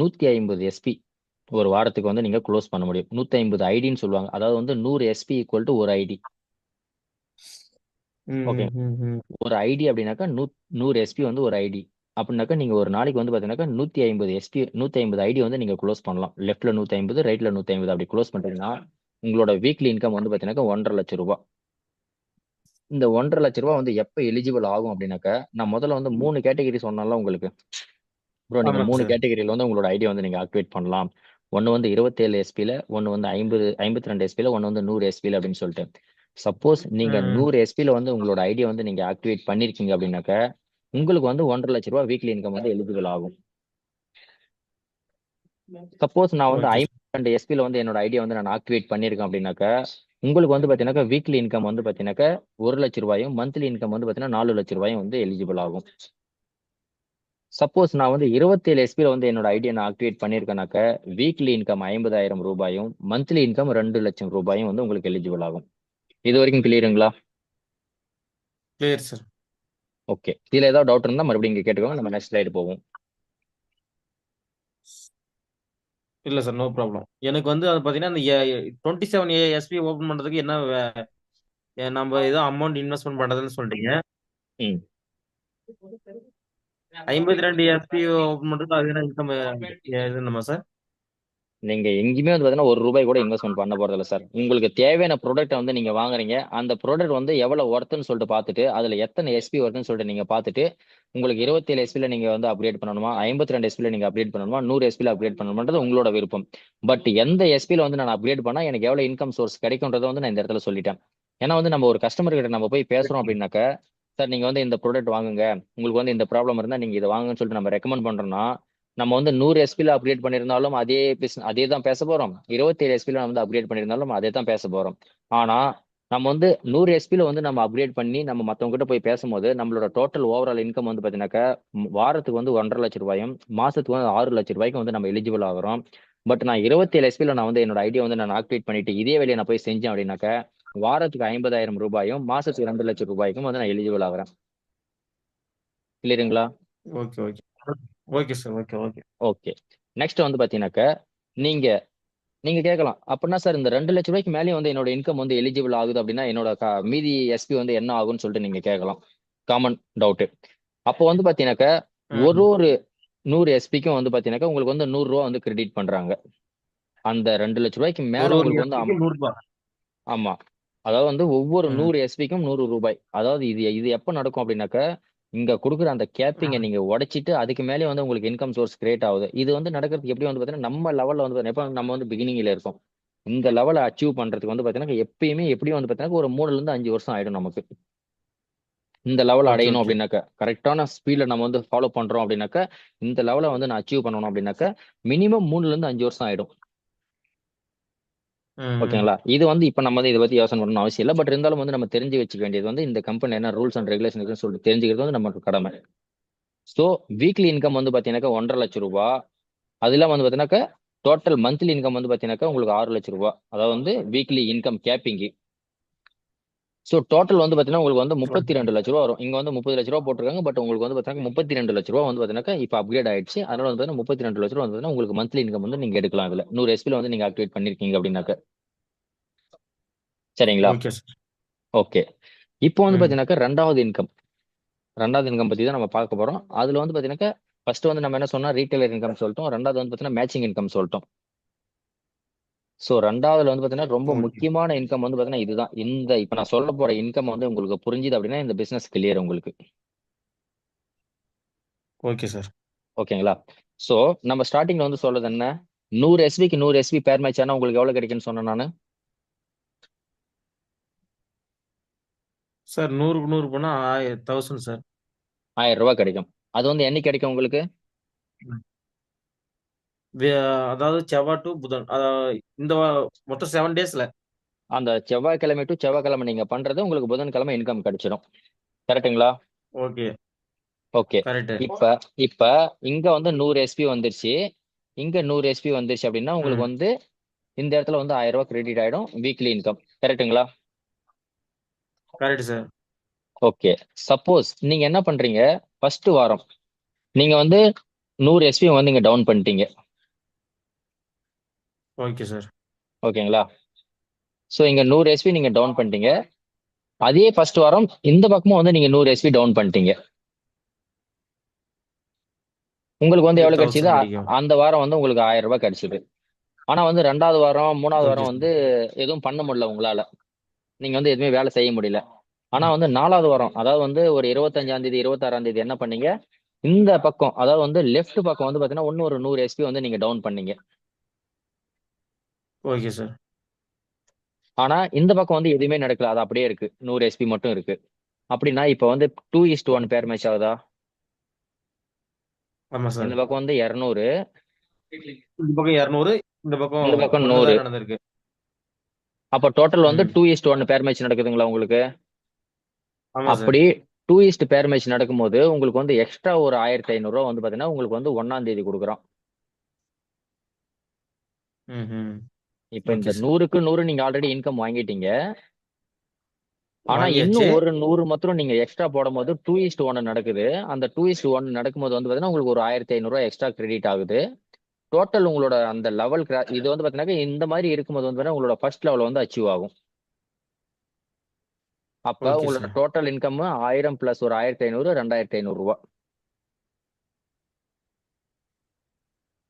150 எஸ்பி ஒரு வாரத்துக்கு வந்து நீங்க க்ளோஸ் பண்ண முடியும். 150 ஐடின்னு சொல்லுவாங்க. அதாவது வந்து 100 எஸ்பி ஈக்குவல் டு ஒரு ஐடி. ஓகே. ம் ஒரு ஐடி அப்படின்னாக்கா 100 எஸ்பி வந்து ஒரு ஐடி. அப்படின்னாக்கா நீங்க ஒரு நாளைக்கு வந்து பாத்தீங்கன்னாக்கா 150 எஸ்பி 150 ஐடி வந்து நீங்க க்ளோஸ் பண்ணலாம். லெஃப்ட்ல 150 ரைட்ல 150 அப்படி க்ளோஸ் பண்றீங்கன்னா உங்களோட வீக்லி இன்கம் வந்து பாத்தீங்கன்னாக்கா 1,50,000 ரூபாய். இந்த 1,50,000 ரூபாய் வந்து எப்ப எலிஜிபிள் ஆகும் அப்படின்னாக்கா நான் முதல்ல வந்து 3 கேட்டகரி சொன்னால உங்களுக்கு. ப்ரோ நீங்க ஆமாங்க 3 சார். கேட்டகரியில வந்து உங்களோட ஐடியா வந்து நீங்க ஆக்டிவேட் பண்ணலாம். ஒன்னு வந்து 27 எஸ்பில, ஒன்னு வந்து 52 எஸ்பில, ஒன்னு வந்து 100 எஸ்பில அப்படின்னு சொல்லிட்டு. சப்போஸ் நீங்க ம் 100 எஸ்பில வந்து உங்களோட ஐடியா வந்து நீங்க ஆக்டிவேட் பண்ணிருக்கீங்க அப்படின்னாக்க உங்களுக்கு வந்து 1,50,000 ரூபாய் வீக்லி இன்கம் வந்து எலிஜிபிள் ஆகும். சப்போஸ் நான் வந்து ஓகே சார். 52 எஸ்பில வந்து என்னோட ஐடியா வந்து நான் ஆக்டிவேட் பண்ணிருக்கேன் அப்படின்னாக்க உங்களுக்கு வந்து பாத்தீங்கன்னா வீக்லி இன்கம் வந்து பாத்தீங்கன்னா 1,00,000 ரூபாயும் மந்த்லி இன்கம் வந்து பாத்தீங்கன்னா 4,00,000 ரூபாயும் வந்து எலிஜிபிள் ஆகும். சப்போஸ் நான் வந்து 27 எஸ்பில வந்து என்னோட ஐடியா நான் ஆக்டிவேட் பண்ணிருக்கேனாக்க வீக்லி இன்கம் 50,000 ரூபாயும் மந்த்லி இன்கம் 2,00,000 ரூபாயும் வந்து உங்களுக்கு எலிஜிபிள் ஆகும். இது வரைக்கும் கிளியருங்களா? Clear sir. ஓகே. இதுல ஏதாவது டவுட் இருந்தா மறுபடியும் இங்க கேட்டுக்கோங்க. நம்ம நெக்ஸ்ட் ஸ்லைடு போவோம். இல்ல சார், நோ ப்ராப்ளம். எனக்கு வந்து அது பாத்தீங்கன்னா இந்த 27 எஸ்பி ஓபன் பண்றதுக்கு என்ன நம்ம ஏதோ அமௌண்ட் இன்வெஸ்ட்மெண்ட் பண்றதுன்னு சொல்லிட்டீங்க. ம். 52 எஸ்பி ஓபன் பண்றதுக்கு அது என்ன இன்கம் இது நம்ம சார்? நீங்க எங்கேயுமே வந்து பாத்தீங்கன்னா ₹1 கூட இன்வெஸ்ட்மெண்ட் பண்ண போறது இல்ல சார். உங்களுக்கு தேவையான ப்ராடக்ட் வந்து நீங்க வாங்குறீங்க. அந்த ப்ராடக்ட் வந்து எவ்வளவு ஒர்த்துன்னு சொல்லிட்டு பார்த்துட்டு அதுல எத்தனை எஸ்பி வருதுன்னு சொல்லிட்டு நீங்க பார்த்துட்டு உங்களுக்கு 27 எஸ்பில நீங்க வந்து அப்கிரேட் பண்ணணுமா, 52 எஸ்பில நீங்க அப்கிரேட் பண்ணணுமா, 100 எஸ்பில அப்கிரேட் பண்ணணுமான்றது உங்களோட விருப்பம். பட் எந்த எஸ்பில வந்து நான் அப்கிரேட் பண்ணா எனக்கு எவ்வளவு இன்கம் சோர்ஸ் கிடைக்கும்ன்றதை வந்து நான் இந்த இடத்துல சொல்லிட்டேன். ஏன்னா வந்து நம்ம ஒரு கஸ்டமர் கிட்ட நம்ம போய் பேசுறோம் அப்படின்னாக்க சார் நீங்க வந்து இந்த ப்ராடக்ட் வாங்குங்க, உங்களுக்கு வந்து இந்த ப்ராப்ளம் இருந்தா நீங்க இதை வாங்குன்னு சொல்லிட்டு நம்ம ரெக்கமெண்ட் பண்றோம்னா நம்ம வந்து 100 எஸ்பில அப்கிரேட் பண்ணியிருந்தாலும் அதே தான் பேச போறோம். 27 எஸ்பில நம்ம வந்து அப்கிரேட் பண்ணியிருந்தாலும் அதே தான் பேச போறோம். ஆனா நம்ம வந்து 100 எஸ்பில வந்து நம்ம அப்கிரேட் பண்ணி நம்ம மத்தவங்க கிட்ட போய் பேசும்போது நம்மளோட டோட்டல் ஓவரால் இன்கம் வந்து பாத்தீங்கன்னாக்கா வாரத்துக்கு வந்து 1,50,000 ரூபாயும் மாசத்துக்கு வந்து 6,00,000 ரூபாய்க்கு வந்து நம்ம எலிஜிபிள் ஆகிறோம். பட் நான் 27 எஸ்பில நான் வந்து என்னோட ஐடியா வந்து நான் ஆக்டிவேட் பண்ணிட்டு இதே வேலையை நான் போய் செஞ்சேன் அப்படின்னாக்கா வாரத்துக்கு 50,000 ரூபாயும் மாசத்துக்கு 2,00,000 ரூபாய்க்கும் வந்து நான் எலிஜிபிள் ஆகிறேன். கிளியருங்களா? Okay okay okay sir. Okay okay okay. Next வந்து பாத்தீங்கன்னாக்கா நீங்க நீங்க கேட்கலாம் அப்படின்னா சார் இந்த 2,00,000 ரூபாய்க்கு மேலேயும் வந்து என்னோட இன்கம் வந்து எலிஜிபிள் ஆகுது அப்படின்னா என்னோட மீதி எஸ்பி வந்து என்ன ஆகும்னு சொல்லிட்டு நீங்க கேட்கலாம். Common doubt. அப்போ வந்து பாத்தீங்கன்னாக்கா ஒரு ம். ஒரு 100 எஸ்பிக்கும் வந்து பாத்தீங்கன்னாக்கா உங்களுக்கு வந்து 100 ரூபா வந்து கிரெடிட் பண்றாங்க. அந்த 2 லட்ச ரூபாய்க்கு மேல ஒரு உங்களுக்கு வந்து எஸ்பிக்கு ரூ. 100. ஆமா. அதாவது வந்து ஒவ்வொரு ம். 100 எஸ்பிக்கும் 100 ரூபாய். அதாவது இது இது எப்ப நடக்கும் அப்படின்னாக்கா, இங்க குடுக்குற அந்த கேப்பிங்க ம். நீங்க உடைச்சிட்டு அதுக்கு மேலயே வந்து உங்களுக்கு இன்கம் சோர்ஸ் கிரியேட் ஆகுது. இது வந்து நடக்கிறதுக்கு எப்படி வந்து பாத்தீங்கன்னா, நம்ம லெவல்ல வந்து பாத்தீங்கன்னா, இப்ப நம்ம வந்து பிகினிங்ல இருக்கோம். இந்த லெவல அச்சீவ் பண்றதுக்கு வந்து பாத்தீங்கன்னா, எப்பயுமே எப்படியும் வந்து பாத்தீங்கன்னா, ஒரு 3ல இருந்து 5 வருஷம் ஆயிடும் நமக்கு. இந்த லெவல் ஓகே, அடையணும் ஓகே. அப்படின்னாக்கா, கரெக்ட்டான ஸ்பீட்ல நம்ம வந்து ஃபாலோ பண்றோம் அப்படின்னாக்கா, இந்த லெவல வந்து நான் அச்சீவ் பண்ணணும் அப்படின்னாக்கா, மினிமம் 3ல இருந்து 5 வருஷம் ஆயிடும். ம். ம். ஓகேங்களா? இது வந்து இப்ப நம்ம வந்து இத பத்தி யோசனை பண்ணணும்னு அவசியம் இல்ல. பட் இருந்தாலும் வந்து நம்ம தெரிஞ்சு வச்சுக்க வேண்டியது வந்து இந்த கம்பெனி என்ன ரூல்ஸ் அண்ட் ரெகுலேஷன் இருக்குன்னு சொல்லிட்டு தெரிஞ்சுக்கிறது வந்து நமக்கு கடமை. சோ வீக்லி இன்கம் வந்து பாத்தீங்கன்னாக்கா 1,50,000 ரூபாய். அது இல்லாம வந்து பாத்தீங்கன்னாக்கா டோட்டல் மந்த்லி இன்கம் வந்து பாத்தீங்கன்னாக்கா உங்களுக்கு 6,00,000 ரூபாய். அதாவது வந்து weekly income capping. So total வந்து பாத்தீங்கன்னா உங்களுக்கு வந்து ஓகே. 32 லட்ச ரூபா வரும். இங்க வந்து 30 லட்ச ரூபா போட்டிருக்காங்க. பட் உங்களுக்கு வந்து பாத்தீங்கன்னா 32 லட்ச ரூபா வந்து பாத்தீங்கன்னா இப்ப அப்கிரேட் ஆயிடுச்சு. அதனால வந்து பாத்தீங்கன்னா 32 லட்ச ரூபா வந்து பாத்தீங்கன்னா உங்களுக்கு மந்த்லி இன்கம் வந்து நீங்க எடுக்கலாம் இதுல. 100 எஸ்பில வந்து நீங்க ஆக்டிவேட் பண்ணிருக்கீங்க அப்படின்னாக்க. சரிங்களா? Okay sir. ஓகே. இப்போ வந்து ம். பாத்தீங்கன்னாக்கா ரெண்டாவது இன்கம் பத்தி தான் நம்ம பார்க்க போறோம். அதுல வந்து பாத்தீங்கன்னாக்கா ஃபர்ஸ்ட் வந்து நம்ம என்ன சொன்னா ரீட்டைலர் இன்கம் சொல்லிட்டோம். ரெண்டாவது வந்து பாத்தீங்கன்னா மேட்சிங் இன்கம் சொல்லிட்டோம். சோ ரெண்டாவதுல வந்து பாத்தீங்கன்னா ரொம்ப ஓகே. முக்கியமான இன்கம் வந்து பாத்தீங்கன்னா இதுதான். இந்த இப்ப நான் சொல்ல போற இன்கம் வந்து உங்களுக்கு புரிஞ்சுது அப்படின்னா இந்த பிசினஸ் கிளியர் உங்களுக்கு. Okay sir. ஓகேங்களா? சோ நம்ம ஸ்டார்டிங்ல வந்து சொல்றது என்ன? 100 எஸ்பிக்கு 100 எஸ்பி பேர் மேட்ச் ஆனா உங்களுக்கு எவ்வளவு கிடைக்கும்னு சொன்னேன் நானு? சார் 100க்கு 100 போனா 1000 சார். 1000 ரூபாய் கிடைக்கும். அது வந்து என்னைக்கு கிடைக்கும் உங்களுக்கு? ம். வே அதாவது செவ்வாய் டூ புதன். இந்த மொத்தம் 7 டேஸ்ல. அந்த செவ்வாய்க்கிழமை டு செவ்வாய்க்கிழமை நீங்க பண்றது உங்களுக்கு புதன்கிழமை இன்கம் கிடைச்சிடும். கரெக்ட்டுங்களா? ஓகே. ஓகே. கரெக்ட்டு. இப்ப இப்ப இங்க வந்து 100 எஸ்பி வந்துருச்சு. இங்க 100 எஸ்பி வந்துருச்சு அப்படின்னா ம். உங்களுக்கு வந்து இந்த இடத்துல வந்து 1000 ரூபாய் கிரெடிட் ஆயிடும் வீக்லி இன்கம். கரெக்ட்டுங்களா? Correct sir. ஓகே. சப்போஸ் நீங்க என்ன பண்றீங்க? ஃபர்ஸ்ட் வாரம் நீங்க வந்து 100 எஸ்பி வந்து நீங்க டவுன் பண்ணிட்டீங்க. Okay sir. ஓகேங்களா? சோ இங்க 100 எஸ்பி நீங்க டவுன் பண்ணிட்டீங்க. அதே ஃபர்ஸ்ட் வாரம் இந்த பக்கமும் வந்து நீங்க 100 எஸ்பி டவுன் பண்ணிட்டீங்க. உங்களுக்கு வந்து இங்க எவ்வளவு கிடைச்சது? 1000 கிடைக்கும். அந்த வாரம் வந்து உங்களுக்கு 1000 ரூபாய் கிடைச்சது. ஆனா வந்து 2வது வாரம் 3வது ஓகே வாரம் சார். வந்து எதுவும் பண்ண முடியல உங்களால. நீங்க வந்து எதுவுமே வேலை செய்ய முடியல. ஆனா வந்து 4வது வாரம் அதாவது வந்து ஒரு 25ஆம் தேதி 26ஆம் தேதி என்ன பண்ணீங்க? இந்த பக்கம் அதாவது வந்து லெஃப்ட் பக்கம் வந்து பாத்தீங்கன்னா இன்னும் ஒரு 100 எஸ்பி வந்து நீங்க டவுன் பண்ணீங்க. Okay sir. ஆனா இந்த பக்கம் வந்து எதுவுமே நடக்கல. அது அப்படியே இருக்கு. 100 எஸ்பி மட்டும் இருக்கு. அப்படின்னா இப்ப வந்து 2:1 பேர் மேட்ச் ஆகுதா? ஆமா இந்த சார். பக்கம் வந்து 200, இந்த பக்கம் 200, இந்த பக்கம் இந்த பக்கம் 1 100. தான் நடந்திருக்கு. அப்ப டோட்டல் வந்து ம். 2:1 பேர் மேட்ச் நடக்குதுங்களா உங்களுக்கு? ஆமா சார். அப்படி 2 பேர் மேட்ச் நடக்கும்போது உங்களுக்கு வந்து எக்ஸ்ட்ரா ஒரு 1500 ரூபாய் வந்து பாத்தீங்கன்னா உங்களுக்கு வந்து 1ஆம் தேதி கொடுக்குறோம். ம்ஹ்ம். இப்ப இந்த ஓகே சார். 100க்கு 100 நீங்க ஆல்ரெடி இன்கம் வாங்கிட்டீங்க. ஆனா வாங்கியாச்சு. இன்னும் ஒரு 100 மாத்திரம் நீங்க எக்ஸ்ட்ரா போடும்போது 2:1 நடக்குது. அந்த 2:1 நடக்கும்போது வந்து பாத்தீங்கன்னா உங்களுக்கு ஒரு 1500 ரூபாய் எக்ஸ்ட்ரா கிரெடிட் ஆகுது. டோட்டல் உங்களோட அந்த லெவல் இது வந்து பாத்தீங்கன்னா இந்த மாதிரி இருக்கும்போது வந்து பாத்தீங்கன்னா உங்களோட ஃபர்ஸ்ட் லெவல் வந்து அச்சீவ் ஆகும். அப்ப ஓகே உங்களோட சார். டோட்டல் இன்கம் 1000 பிளஸ் ஒரு 1500 2500 ரூபாய்.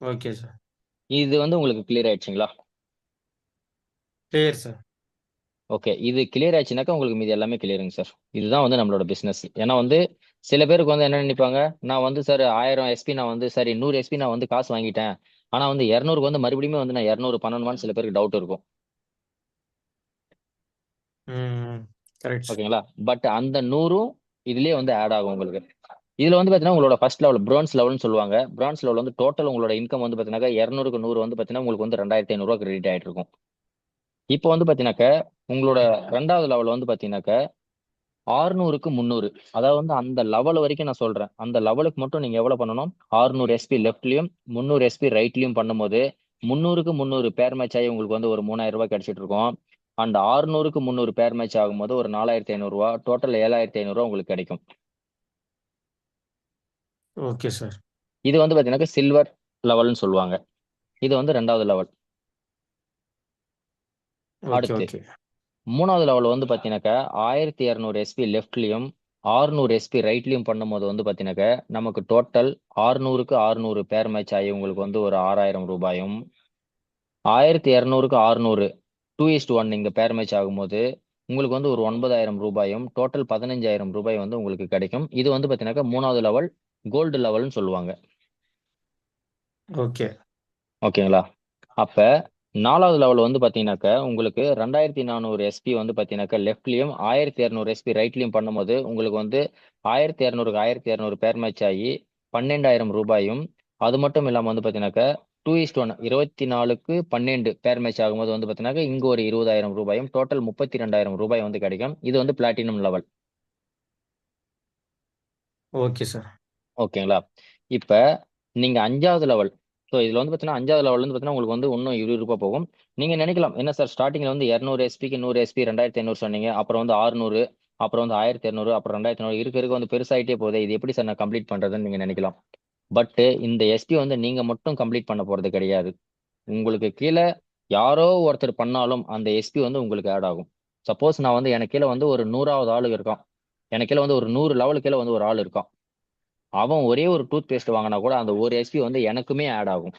Okay sir. இது வந்து உங்களுக்கு கிளியர் ஆயிடுச்சுங்களா? Clear sir. ஓகே. இது கிளியர் ஆச்சுனாக்கா உங்களுக்கு மீதி எல்லாமே கிளியருங்க சார். இதுதான் வந்து நம்மளோட பிசினஸ். ஏன்னா வந்து சில பேருக்கு வந்து என்ன நினைப்பாங்க, நான் வந்து சார் 1000 எஸ்பி நான் வந்து சரி 100 எஸ்பி நான் வந்து காசு வாங்கிட்டேன். ஆனா வந்து 200க்கு வந்து மறுபடியும் வந்து நான் 200 பண்ணணுமான்னு சில பேருக்கு டவுட் இருக்கும். ம். Correct sir. ஓகேங்களா? பட் அந்த 100ம் இதுலயே வந்து ஆட் ஆகும் உங்களுக்கு. இதுல வந்து பாத்தீங்கன்னா உங்களோட ஃபர்ஸ்ட் லெவல் பிரான்ஸ் லெவல்னு சொல்லுவாங்க. பிரான்ஸ் லெவல் வந்து டோட்டல் உங்களோட இன்கம் வந்து பாத்தீங்கன்னா 200க்கு 100 வந்து பாத்தீங்கன்னா உங்களுக்கு வந்து 2500 ரூபாய் கிரெடிட் ஆயிட்டு இருக்கும். இப்போ வந்து பாத்தீங்கன்னாக்க உங்களோட 2வது லெவல் வந்து பாத்தீங்கன்னாக்க 600க்கு 300. அதாவது வந்து அந்த லெவல் வரைக்கும் நான் சொல்றேன். அந்த லெவலுக்கு மட்டும் நீங்க எவ்வளவு பண்ணணும்? 600 எஸ்பி லெஃப்ட்லயும் 300 எஸ்பி ரைட்லயும் பண்ணும்போது 300க்கு 300 பேர் மேட்ச் ஆகி உங்களுக்கு வந்து ஒரு 3000 ரூபாய் கிடைச்சிட்டு இருக்கும். அண்ட் 600க்கு 300 பேர் மேட்ச் ஆகும்போது ஒரு 4500 ரூபாய் டோட்டல் 7500 ரூபாய் உங்களுக்கு கிடைக்கும். Okay sir. இது வந்து பாத்தீங்கன்னா சில்வர் லெவல்னு சொல்லுவாங்க. இது வந்து 2வது லெவல். ஓகே, அடுத்து ஓகே. 3வது லெவல் வந்து பாத்தீங்கன்னாக்கா 1200 எஸ்பி லெஃப்ட்லயும் 600 எஸ்பி ரைட்லயும் பண்ணும்போது வந்து பாத்தீங்கன்னாக்க நமக்கு டோட்டல் 600க்கு 600 பேர் மேட்ச் ஆகி உங்களுக்கு வந்து ஒரு 6000 ரூபாயும், 1200க்கு 600 2:1 நீங்க பேர் மேட்ச் ஆகும்போது உங்களுக்கு வந்து ஒரு 9000 ரூபாயும், டோட்டல் 15,000 ரூபாய் வந்து உங்களுக்கு கிடைக்கும். இது வந்து பாத்தீங்கன்னாக்க 3வது லெவல் கோல்டு லெவல்னு சொல்லுவாங்க. ஓகே. ஓகேங்களா? அப்ப 4வது லெவல் வந்து பாத்தீங்கன்னாக்க உங்களுக்கு 2400 எஸ்பி வந்து பாத்தீங்கன்னாக்க லெஃப்ட்லயும் 1200 எஸ்பி ரைட்லயும் பண்ணும்போது உங்களுக்கு வந்து 1200க்கு 1200 பேர் மேட்ச் ஆகி 12,000 ரூபாயும், அது மட்டும் இல்லாம வந்து பாத்தீங்கன்னாக்க 2:1 24க்கு 12 பேர் மேட்ச் ஆகும்போது வந்து பாத்தீங்கன்னாக்க இங்க ஒரு 20,000 ரூபாயும், டோட்டல் 32,000 ரூபாய் வந்து கிடைக்கும். இது வந்து பிளாட்டினம் லெவல். Okay sir. ஓகேங்களா? இப்ப நீங்க 5வது லெவல். ஸோ இதுல வந்து பாத்தீங்கன்னா 5வது லெவல் வந்து பாத்தீங்கன்னா உங்களுக்கு வந்து இன்னும் 20 ரூபாய் போகும். நீங்க நினைக்கலாம் என்ன சார் ஸ்டார்டிங்ல வந்து 200 எஸ்பிக்கு 100 எஸ்பி 2500 சொன்னீங்க, அப்புறம் வந்து 600, அப்புறம் வந்து 1200, அப்புறம் 2500 இருக்க இருக்க வந்து பெருசாயிட்டே போகுது, இது எப்படி சார் நான் கம்ப்ளீட் பண்றதுன்னு நீங்க நினைக்கலாம். பட் இந்த எஸ்பி வந்து நீங்க மட்டும் கம்ப்ளீட் பண்ண போறது கிடையாது. உங்களுக்கு கீழே யாரோ ஒருத்தர் பண்ணாலும் அந்த எஸ்பி வந்து உங்களுக்கு ஆட் ஆகும். சப்போஸ் நான் வந்து எனக்கு கீழே வந்து ஒரு 100வது ஆளு இருக்கான், எனக்கு கீழே வந்து ஒரு 100 லெவலுக்கு கீழே வந்து ஒரு ஆள் இருக்கான், அவன் ஒரே ஒரு டூத் பேஸ்ட் வாங்கினா கூட அந்த ஒரு எஸ்பி வந்து எனக்குமே ஆட் ஆகும்.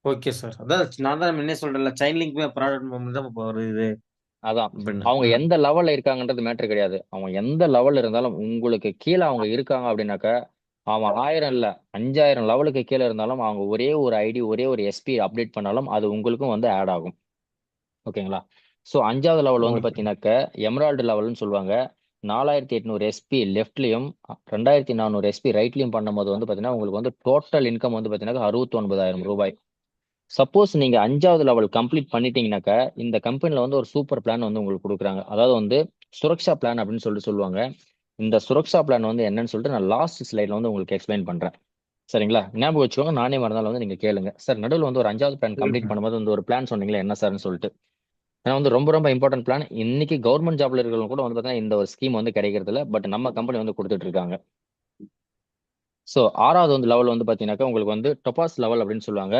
Okay sir. அதான் நான் தான் முன்னே சொல்றேன்ல, செயின் லிங்க் ப்ராடக்ட் தான் இப்போ ஒரு இது அதான் அப்படின்னு. அவங்க எந்த லெவல்ல இருக்காங்கன்றது மேட்டர் கிடையாது. அவங்க எந்த லெவல்ல இருந்தாலும் உங்களுக்கு கீழே அவங்க இருக்காங்க அப்படின்னாக்க அவன் 1000 இல்ல 5000 லெவலுக்கு கீழே இருந்தாலும் அவங்க ஒரே ஒரு ஐடி ஒரே ஒரு எஸ்பி அப்டேட் பண்ணாலும் அது உங்களுக்கும் வந்து ஆட் ஆகும். ஓகேங்களா? ஸோ 5வது லெவல் வந்து ஓகே. பார்த்தீங்கன்னாக்க எமரால்டு லெவல்னு சொல்லுவாங்க. 4800 எஸ்பி லெஃப்ட்லயும் 2400 எஸ்பி ரைட்லயும் பண்ணும்போது வந்து பார்த்தீங்கன்னா உங்களுக்கு வந்து டோட்டல் இன்கம் வந்து பார்த்தீங்கன்னா 69,000 ரூபாய். சப்போஸ் நீங்க 5வது லெவல் கம்ப்ளீட் பண்ணிட்டீங்கன்னாக்க இந்த கம்பெனில வந்து ஒரு சூப்பர் பிளான் வந்து உங்களுக்கு கொடுக்குறாங்க. அதாவது வந்து சுரக்ஷா பிளான் அப்படின்னு சொல்லிட்டு சொல்லுவாங்க. இந்த சுரக்ஷா பிளான் வந்து என்னன்னு சொல்லிட்டு நான் லாஸ்ட் ஸ்லைட்ல வந்து உங்களுக்கு எக்ஸ்பிளைன் பண்றேன். சரிங்களா? ஞாபகம் வச்சுக்கோங்க. நானே மறந்தாலும் வந்து நீங்க கேளுங்க. சார் நடுவில் வந்து ஒரு 5வது பிளான் கம்ப்ளீட் பண்ணும்போது வந்து ஒரு பிளான் சொன்னீங்களே என்ன சார்னு சொல்லிட்டு. ஏன்னா வந்து ரொம்ப ரொம்ப இம்பார்ட்டன்ட் பிளான். இன்னைக்கு கவர்மெண்ட் ஜாப்ல இருக்கிறவங்க கூட வந்து பார்த்தீங்கன்னா இந்த ஒரு ஸ்கீம் வந்து கிடைக்கிறது இல்ல. பட் நம்ம கம்பெனி வந்து கொடுத்துட்டு இருக்காங்க. ஸோ 6வது வந்து லெவல் வந்து பார்த்தீங்கன்னாக்கா உங்களுக்கு வந்து டொபாஸ் லெவல் அப்படின்னு சொல்லுவாங்க.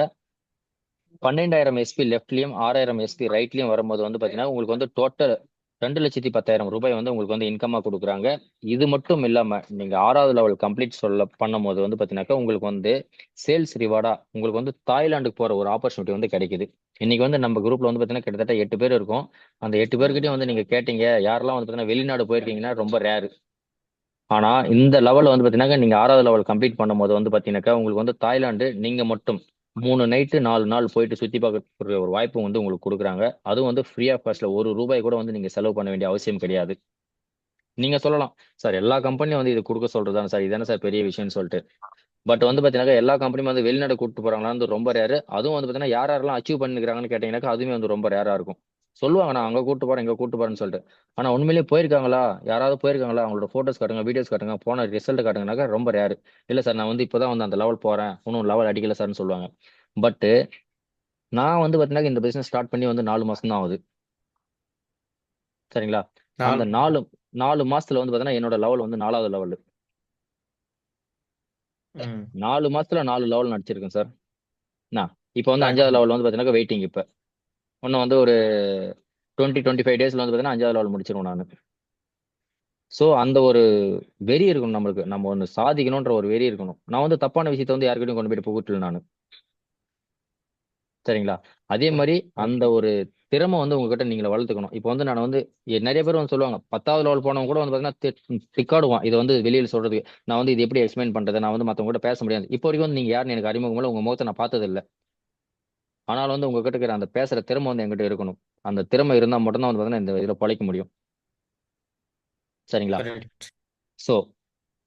12,000 எஸ்பி லெஃப்ட்லயும் 6,000 எஸ்பி ரைட்லயும் வரும்போது வந்து பாத்தீங்கன்னா உங்களுக்கு வந்து டோட்டல் 2,10,000 ரூபாய் வந்து உங்களுக்கு வந்து இன்கமா கொடுக்குறாங்க. இது மட்டும் இல்லாம நீங்க 6வது லெவல் கம்ப்ளீட் பண்ணும்போது வந்து பாத்தீங்கன்னாக்கா உங்களுக்கு வந்து சேல்ஸ் ரிவார்டா உங்களுக்கு வந்து தாய்லாந்துக்கு போற ஒரு ஆப்பர்ச்சுனிட்டி வந்து கிடைக்குது. இன்னைக்கு வந்து நம்ம குரூப்ல வந்து பாத்தீங்கன்னா கிட்டத்தட்ட 8 பேர் இருக்கும். அந்த 8 பேர்கிட்டயும் வந்து நீங்க கேட்டீங்க யாரெல்லாம் வந்து பாத்தீங்கன்னா வெளிநாடு போயிருக்கீங்கன்னா ரொம்ப ரேர். ஆனா இந்த லெவல் வந்து பாத்தீங்கன்னா நீங்க 6வது லெவல் கம்ப்ளீட் பண்ணும்போது வந்து பாத்தீங்கன்னாக்கா உங்களுக்கு வந்து தாய்லாந்து நீங்க மட்டும் 3 நைட்டு 4 நாள் போயிட்டு சுத்தி பார்க்கக்கூடிய ஒரு வாய்ப்பு வந்து உங்களுக்கு கொடுக்குறாங்க. அதுவும் வந்து ஃப்ரீ ஆஃப் காஸ்ட்ல ஒரு ரூபாய் கூட வந்து நீங்க செலவு பண்ண வேண்டிய அவசியம் கிடையாது. நீங்க சொல்லலாம் சார் எல்லா கம்பெனியும் வந்து இது கொடுக்க சொல்றதுதான் சார் இதானே சார் பெரிய விஷயம்னு சொல்லிட்டு. பட் வந்து பாத்தீங்கன்னா எல்லா கம்பெனியும் வந்து வெளிநாடு கூட்டு போறாங்களான்னு ரொம்ப ரேரு. அதுவும் வந்து பாத்தீங்கன்னா யார் யாரெல்லாம் அச்சீவ் பண்ணிருக்காங்கன்னு கேட்டீங்கன்னாக்கா அதுவுமே வந்து ரொம்ப ரேரா இருக்கும். சொல்லுவாங்க நான் அங்க கூட்டு போறேன் இங்க கூட்டு போறேன்னு சொல்லிட்டு. ஆனா உண்மையிலேயே போயிருக்காங்களா, யாராவது போயிருக்காங்களா, அவங்களோட போட்டோஸ் காட்டுங்க வீடியோஸ் காட்டுங்க போன ரிசல்ட் காட்டுங்கனாக்கா ரொம்ப ரேரு. இல்ல சார் நான் வந்து இப்பதான் வந்து அந்த லெவல் போறேன் இன்னும் லெவல் அடிக்கல சார்னு சொல்லுவாங்க. பட் நான் வந்து பாத்தீங்கன்னா இந்த பிசினஸ் ஸ்டார்ட் பண்ணி வந்து 4 மாசம் தான் ஆகுது. சரிங்களா? அந்த 4 4 மாசத்துல வந்து பாத்தீங்கன்னா என்னோட லெவல் வந்து 4வது லெவல். ம். 4 மாசத்துல 4 லெவல் நடிச்சிருக்கேன் சார். நான் இப்போ வந்து 5வது பிளாட்டினம். லெவல் வந்து பாத்தீங்கன்னா வெயிட்டிங் இப்ப இன்னும் வந்து ஒரு 25 டேஸ்ல வந்து பாத்தீங்கன்னா 5வது லெவல் முடிச்சிருவோம் நான். சோ அந்த ஒரு வெறி இருக்கணும் நம்மளுக்கு. நம்ம ஒண்ணு சாதிக்கணும்ன்ற ஒரு வெறி இருக்கணும். நான் வந்து தப்பான விஷயத்த வந்து யாருக்கிட்டையும் கொண்டு போயிட்டு புகுட்டல நானு. சரிங்களா? அதே மாதிரி அந்த ஓகே. ஒரு திறமை வந்து உங்ககிட்ட நீங்க வளர்த்துக்கணும். இப்போ வந்து நான் வந்து நிறைய பேர் வந்து சொல்லுவாங்க 10வது லெவல் போனவங்க கூட வந்து பாத்தீங்கன்னா திக்காடுவான். இது வந்து வெளியில சொல்றதுக்கு நான் வந்து இது எப்படி எக்ஸ்பிளைன் பண்றது, நான் வந்து மத்தவங்க கூட பேச முடியாது. இப்போ வரைக்கும் வந்து நீங்க யாருன்னு எனக்கு அறிமுகம் இல்ல, உங்க முகத்தை நான் பார்த்தது இல்ல. ஆனாலும் வந்து உங்ககிட்ட இருக்கிற அந்த பேசுற திறமை வந்து என்கிட்ட இருக்கணும். அந்த திறமை இருந்தா மட்டும்தான் வந்து பாத்தீங்கன்னா இந்த இதுல பொழைக்க முடியும். சரிங்களா? கரெக்ட். சோ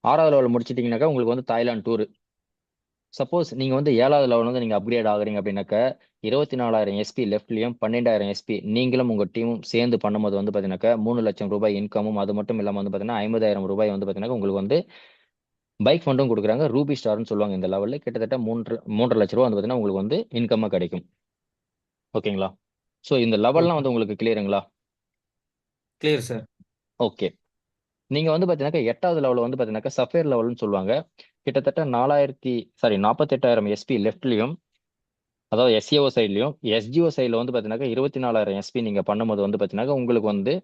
6வது லெவல் முடிச்சிட்டீங்கன்னாக்கா உங்களுக்கு வந்து தாய்லாந்து டூர். சப்போஸ் நீங்க வந்து 7வது லெவல் வந்து நீங்க அப்கிரேட் ஆகுறீங்க அப்படின்னாக்க 24,000 எஸ்பி லெஃப்ட்லயும் 12,000 எஸ்பி நீங்களும் உங்க டீமும் சேர்ந்து பண்ணும்போது வந்து பாத்தீங்கன்னாக்கா 3 லட்சம் ரூபாய் இன்கமும் அது மட்டும் இல்லாம வந்து பாத்தீங்கன்னா 50,000 ரூபாய் வந்து பாத்தீங்கன்னா உங்களுக்கு வந்து பைக் ஃபண்டும் கொடுக்குறாங்க. ரூபி ஸ்டார்னு சொல்லுவாங்க இந்த லெவல்ல கிட்டத்தட்ட 3.5 லட்ச ரூபா வந்து பாத்தீங்கன்னா உங்களுக்கு வந்து இன்கமா கிடைக்கும். ஓகேங்களா? சோ இந்த லெவல்லாம் ஓகே. வந்து உங்களுக்கு கிளியருங்களா? Clear sir. ஓகே. நீங்க வந்து பாத்தீங்கன்னா 8வது லெவல் வந்து பாத்தீங்கன்னா சஃபேர் லெவல்னு சொல்லுவாங்க. கிட்டத்தட்ட 48,000 எஸ்பி லெஃப்ட்லயும் அதாவது எஸ்ஏஓ சைட்லயும் எஸ்ஜிஓ சைட்ல வந்து பாத்தீங்கன்னா 24,000 எஸ்பி நீங்க பண்ணும்போது வந்து பாத்தீங்கன்னா உங்களுக்கு வந்து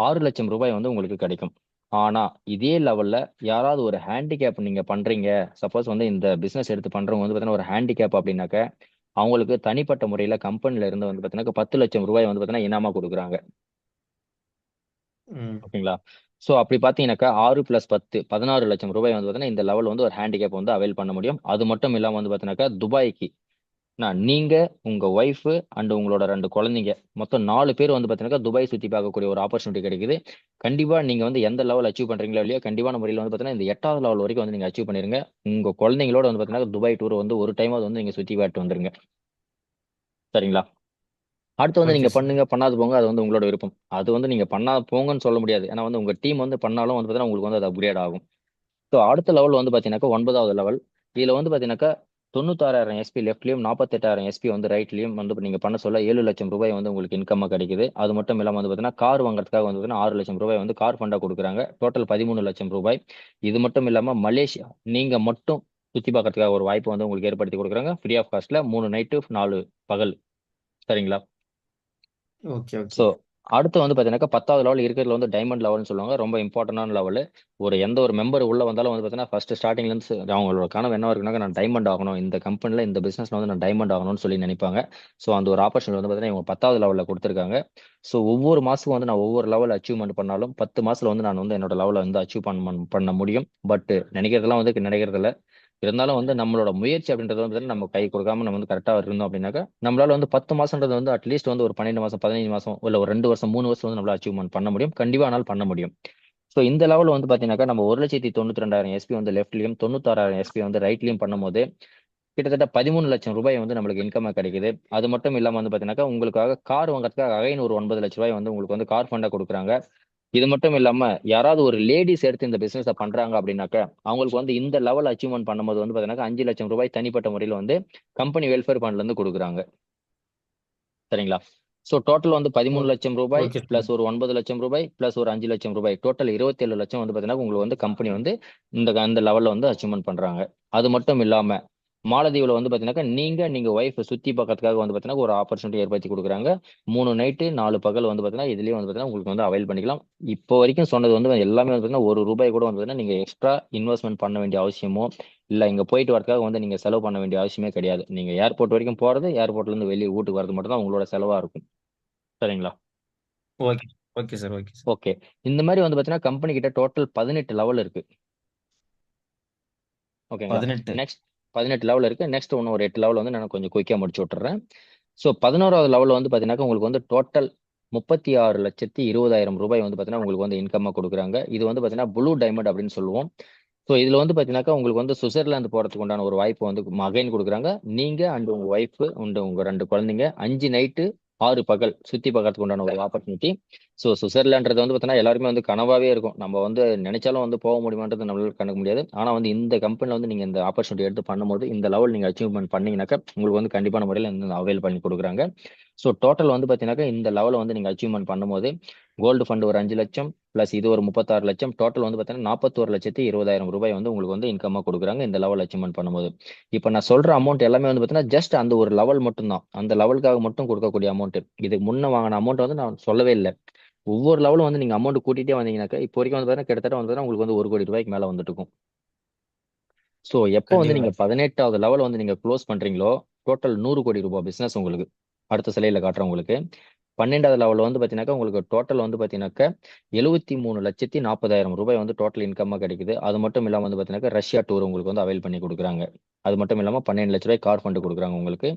6 லட்சம் ரூபாய் வந்து உங்களுக்கு கிடைக்கும். ஆனா இதே லெவல்ல யாராவது ஒரு ஹேண்டிகேப் நீங்க பண்றீங்க, சப்போஸ் வந்து இந்த பிசினஸ் எடுத்து பண்றவங்க வந்து பாத்தீங்கன்னா ஒரு ஹேண்டிகேப் அப்படின்னாக்க அவங்களுக்கு தனிப்பட்ட முறையில கம்பெனில இருந்து வந்து பாத்தீங்கன்னா 10 லட்சம் ரூபாய் வந்து பாத்தீங்கன்னா இனாமா கொடுக்குறாங்க. ம். ஓகேங்களா? ஸோ அப்படி பார்த்தீங்கன்னாக்கா 6+10 16 லட்சம் ரூபாய் வந்து பார்த்தீங்கன்னா இந்த லெவல் வந்து ஒரு ஹேண்டிகேப் வந்து அவைல் பண்ண முடியும். அது மட்டும் இல்லாம வந்து பார்த்தீங்கன்னாக்கா துபாய்க்கு நீங்க, உங்க ஒய்ஃப் அண்ட் உங்களோட 2 குழந்தைங்க மொத்தம் 4 பேர் வந்து பார்த்தீங்கன்னாக்கா துபாய் சுத்தி பார்க்கக்கூடிய ஒரு ஆப்பர்ச்சுனிட்டி கிடைக்குது. கண்டிப்பா நீங்க வந்து எந்த லெவல் அச்சீவ் பண்றீங்களோ இல்லையோ கண்டிப்பான முறையில் வந்து பார்த்தீங்கன்னா இந்த 8வது லெவல் வரைக்கும் வந்து நீங்க அச்சீவ் பண்ணிருங்க. உங்க குழந்தைங்களோட வந்து பார்த்தீங்கன்னா துபாய் டூர் வந்து ஒரு டைமாவது வந்து நீங்க சுத்தி காட்டு வந்துருங்க. சரிங்களா? அடுத்து வந்து ஓகே நீங்க சார். பண்ணுங்க, பண்ணாது போங்க. அது வந்து உங்களோட விருப்பம். அது வந்து நீங்க பண்ணா போங்கன்னு சொல்ல முடியாது. ஏன்னா வந்து உங்க டீம் வந்து பண்ணாலும் வந்து பார்த்தீங்கன்னா உங்களுக்கு வந்து அது அப்கிரேட் ஆகும். ஸோ அடுத்த லெவல் வந்து பார்த்தீங்கன்னாக்கா 9வது லெவல். இதுல வந்து பார்த்தீங்கன்னாக்கா 96,000 எஸ்பி லெஃப்ட்லயும் 48,000 எஸ்பி வந்து ரைட்லயும் வந்து நீங்க பண்ண சொல்ல 7 லட்சம் ரூபாய் வந்து உங்களுக்கு இன்கம்மா கிடைக்குது. அது மட்டும் இல்லாம வந்து பார்த்தீங்கன்னா கார் வாங்குறதுக்காக வந்து பார்த்தீங்கன்னா 6 லட்சம் ரூபாய் வந்து கார் ஃபண்டா கொடுக்குறாங்க. டோட்டல் 13 லட்சம் ரூபாய். இது மட்டும் இல்லாம மலேசியா நீங்க மட்டும் சுத்தி பார்க்கறதுக்காக ஒரு வாய்ப்பு வந்து உங்களுக்கு ஏற்படுத்தி கொடுக்குறாங்க. ஃப்ரீ ஆஃப் காஸ்ட்ல 3 நைட்டு 4 பகல். சரிங்களா? Okay, okay. ஸோ அடுத்து வந்து பார்த்தீங்கன்னா 10வது லெவல் இருக்கிறதுல வந்து டைமண்ட் லெவல்னு சொல்லுவாங்க. ரொம்ப இம்பார்ட்டன்டான லெவல். எந்த ஒரு மெம்பர் உள்ள வந்தாலும் வந்து பார்த்தீங்கன்னா ஃபர்ஸ்ட் ஸ்டார்டிங்ல இருந்து அவங்களோட கனவு என்ன இருக்குனாக்க நான் டைமண்ட் ஆகணும், இந்த கம்பெனில இந்த பிசினஸ்ல வந்து நான் டைமண்ட் ஆகணும்னு சொல்லி நினைப்பாங்க. ஸோ அந்த ஒரு ஆப்பர்ச்சுனிட்டி வந்து பார்த்தீங்கன்னா இவங்க 10வது லெவலில் கொடுத்துருக்காங்க. ஸோ ஒவ்வொரு மாசமும் வந்து நான் ஒவ்வொரு லெவல் அச்சீவ்மெண்ட் பண்ணாலும் 10 மாசத்துல வந்து நான் வந்து என்னோட லெவலை வந்து அச்சீவ் பண்ண முடியும். பட் நினைக்கிறதெல்லாம் வந்து நடக்கிறது இல்ல. இருந்தாலும் வந்து நம்மளோட முயற்சி அப்படின்றது வந்து நம்ம கை கொடுக்காம நம்ம வந்து கரெக்டா இருந்தோம் அப்படின்னாக்கா நம்மளால வந்து 10 மாசம்ன்றது வந்து அட்லீஸ்ட் வந்து ஒரு 12 மாசம் 15 மாசம் இல்ல ஒரு 2 வருஷம் 3 வருஷம் வந்து நம்மளால அச்சீவ்மெண்ட் பண்ண முடியும். கண்டிப்பா ஆனால் பண்ண முடியும். ஸோ இந்த லெவல் வந்து பாத்தீங்கன்னாக்கா நம்ம 1,92,200 எஸ்பி வந்து லெஃப்ட்லயும் 96,000 எஸ்பி வந்து ரைட்லயும் பண்ணும்போது கிட்டத்தட்ட 13 லட்சம் ரூபாய் வந்து நம்மளுக்கு இன்கமா கிடைக்குது. அது மட்டும் இல்லாம வந்து பாத்தீங்கன்னாக்கா உங்களுக்காக கார் வாங்குறதுக்காக அகைன் ஒரு 9 லட்சம் ரூபாய் வந்து உங்களுக்கு வந்து கார் ஃபண்டா கொடுக்குறாங்க. இது மட்டும் இல்லாம யாராவது ஒரு லேடிஸ் எடுத்து இந்த பிசினஸ் பண்றாங்க அப்படின்னாக்க அவங்களுக்கு வந்து இந்த லெவல் அச்சீவ்மெண்ட் பண்ணும்போது வந்து பாத்தீங்கன்னா 5 லட்சம் ரூபாய் தனிப்பட்ட முறையில் வந்து கம்பெனி வெல்ஃபேர் ஃபண்ட்ல இருந்து கொடுக்குறாங்க. சரிங்களா? ஸோ டோட்டல் வந்து 13 ஓகே. லட்சம் ரூபாய் ஓகே சார். பிளஸ் ஒரு 9 லட்சம் ரூபாய் பிளஸ் ஒரு 5 லட்சம் ரூபாய் டோட்டல் 27 லட்சம் வந்து பாத்தீங்கன்னா உங்களுக்கு வந்து கம்பெனி வந்து அந்த லெவல்ல வந்து அச்சீவ்மெண்ட் பண்றாங்க. அது மட்டும் இல்லாம மாலதீவுல வந்து பாத்தீங்கன்னா நீங்க ஒய்ஃப் சுத்தி பார்க்கறதுக்காக வந்து பாத்தீங்கன்னா ஒரு ஆப்பர்ச்சுனிட்டி ஏற்படுத்தி கொடுக்குறாங்க. 3 நைட்டு 4 பகல் வந்து பாத்தீங்கன்னா இதுலயும் வந்து பாத்தீங்கன்னா உங்களுக்கு வந்து அவைல் பண்ணிக்கலாம். இப்போ வரைக்கும் சொன்னது வந்து எல்லாமே வந்து பாத்தீங்கன்னா ஒரு ரூபாய் கூட வந்து பாத்தீங்கன்னா நீங்க எக்ஸ்ட்ரா இன்வெஸ்ட்மெண்ட் பண்ண வேண்டிய அவசியமோ இல்ல இங்க போயிட்டு வரதுக்காக வந்து நீங்க செலவு பண்ண வேண்டிய அவசியமே கிடையாது. நீங்க ஏர்போர்ட் வரைக்கும் போறது, ஏர்போர்ட்ல இருந்து வெளியே வீட்டுக்கு வரது மட்டும் தான் உங்களோட செலவா இருக்கும். சரிங்களா? Okay. Okay sir. Okay sir. Okay. இந்த மாதிரி வந்து பாத்தீங்கன்னா கம்பெனி கிட்ட டோட்டல் 18 லெவல் இருக்கு. ஓகேங்களா? 18. நெக்ஸ்ட் 18 லெவல் இருக்கு. நெக்ஸ்ட் ஒன்று ஒரு 8 லெவல் வந்து நான் கொஞ்சம் குயிக்கா முடிச்சு விட்டுறேன். ஸோ 11வது லெவல் வந்து பாத்தீங்கன்னா உங்களுக்கு வந்து டோட்டல் 36,20,000 ரூபாய் வந்து பாத்தீங்கன்னா உங்களுக்கு வந்து இன்கம்மா கொடுக்குறாங்க. இது வந்து பாத்தீங்கன்னா ப்ளூ டைமண்ட் அப்படின்னு சொல்லுவோம். ஸோ இதுல வந்து பாத்தீங்கன்னாக்கா உங்களுக்கு வந்து சுவிட்சர்லாந்து போறதுக்கு உண்டான ஒரு வாய்ப்பு வந்து மகைன் கொடுக்குறாங்க. நீங்க அண்ட் உங்க ஒய்ஃப் அண்ட் உங்க 2 குழந்தைங்க 5 நைட்டு 6 பகல் சுத்தி பார்க்கறதுக்கு உண்டான ஒரு ஆப்பர்ச்சுனிட்டி. ஸோ சுவிட்சர்லான்றது வந்து பார்த்தீங்கன்னா எல்லாருமே வந்து கனவாவே இருக்கும். நம்ம வந்து நினைச்சாலும் வந்து போக முடியுமான்றது நம்மளால கணக்கு முடியாது. ஆனா வந்து இந்த கம்பெனில வந்து நீங்க இந்த ஆப்பர்ச்சுனிட்டி எடுத்து பண்ணும்போது இந்த லெவல் நீங்க அச்சீவ்மெண்ட் பண்ணீங்கன்னாக்கா உங்களுக்கு வந்து கண்டிப்பான முறையில் இந்த அவைல் பண்ணி கொடுக்குறாங்க. ஸோ டோட்டல் வந்து பார்த்தீங்கன்னாக்கா இந்த லெவலை வந்து நீங்க அச்சீவ்மெண்ட் பண்ணும்போது கோல்டு ஃபண்ட் ஒரு 5 லட்சம் பிளஸ் இது ஒரு 36 லட்சம் டோட்டல் வந்து பார்த்தீங்கன்னா 41,20,000 ரூபாய் வந்து உங்களுக்கு வந்து இன்கமா கொடுக்குறாங்க இந்த லெவல் அச்சீவ்மெண்ட் பண்ணும்போது. இப்போ நான் சொல்ற அமௌண்ட் எல்லாமே வந்து பார்த்தீங்கன்னா ஜஸ்ட் அந்த ஒரு லெவல் மட்டும் தான். அந்த லெவலுக்காக மட்டும் கொடுக்கக்கூடிய அமௌண்ட். இதுக்கு முன்ன வாங்கின அமௌண்ட் வந்து நான் சொல்லவே இல்லை. ஒவ்வொரு லெவலும் வந்து நீங்க அமௌண்ட் கூட்டிட்டே வந்தீங்கன்னாக்கா இப்போ வரைக்கும் வந்து பார்த்தீங்கன்னா கிட்டத்தட்ட வந்து பார்த்தீங்கன்னா உங்களுக்கு வந்து 1 கோடி ரூபாய்க்கு மேல வந்துட்டு இருக்கும். ஸோ எப்போ வந்து கண்டிப்பா. நீங்க 18வது லெவல் வந்து நீங்க க்ளோஸ் பண்றீங்களோ டோட்டல் 100 கோடி ரூபாய் பிசினஸ் உங்களுக்கு. அடுத்த சிலையில காட்டுறேன் உங்களுக்கு. 12வது லெவல் வந்து பாத்தீங்கன்னாக்கா உங்களுக்கு டோட்டல் வந்து பாத்தீங்கன்னாக்கா 73,40,000 ரூபாய் வந்து டோட்டல் இன்கம்மா கிடைக்குது. அது மட்டும் இல்லாம வந்து பாத்தீங்கன்னா ரஷ்யா டூர் உங்களுக்கு வந்து அவைல் பண்ணி கொடுக்குறாங்க. அது மட்டும் இல்லாம 12 லட்ச ரூபாய் கார் ஃபண்ட் கொடுக்குறாங்க உங்களுக்கு.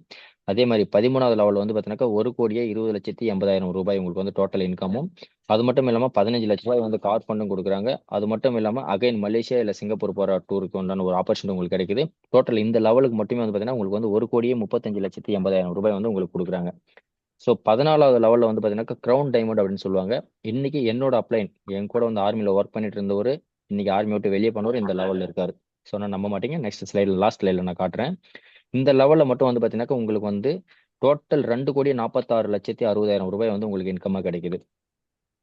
அதே மாதிரி 13வது லெவல் வந்து பாத்தீங்கன்னா 1,20,80,000 ரூபாய் உங்களுக்கு வந்து டோட்டல் இன்கமும். அது மட்டும் இல்லாம 15 லட்ச ரூபாய் வந்து கார் ஃபண்டும் கொடுக்குறாங்க. அது மட்டும் இல்லாம அகைன் மலேசியா இல்ல சிங்கப்பூர் போற டூருக்கு உண்டான ஒரு ஆப்பர்ச்சுனிட்டி உங்களுக்கு கிடைக்குது. டோட்டல் இந்த லெவலுக்கு மட்டுமே வந்து பாத்தீங்கன்னா உங்களுக்கு வந்து 1,35,80,000 ரூபாய் வந்து உங்களுக்கு கொடுக்குறாங்க. ஸோ 14வது லெவல்ல வந்து பாத்தீங்கன்னா கிரவுன் டைமண்ட் அப்படின்னு சொல்லுவாங்க. இன்னைக்கு என்னோட அப்ளைன் என் கூட வந்து ஆர்மில ஒர்க் பண்ணிட்டு இருந்தவர் இன்னைக்கு ஆர்மி விட்டு வெளியே பண்ணவர் இந்த லெவல்ல இருக்காரு. சொன்னா நம்ப மாட்டீங்க. நெக்ஸ்ட் ஸ்லைட்ல லாஸ்ட் ஸ்லைட்ல நான் காட்டுறேன். இந்த லெவல்ல மட்டும் வந்து பாத்தீங்கன்னா உங்களுக்கு வந்து டோட்டல் 2,46,60,000 ரூபாய் வந்து உங்களுக்கு இன்கமா கிடைக்குது.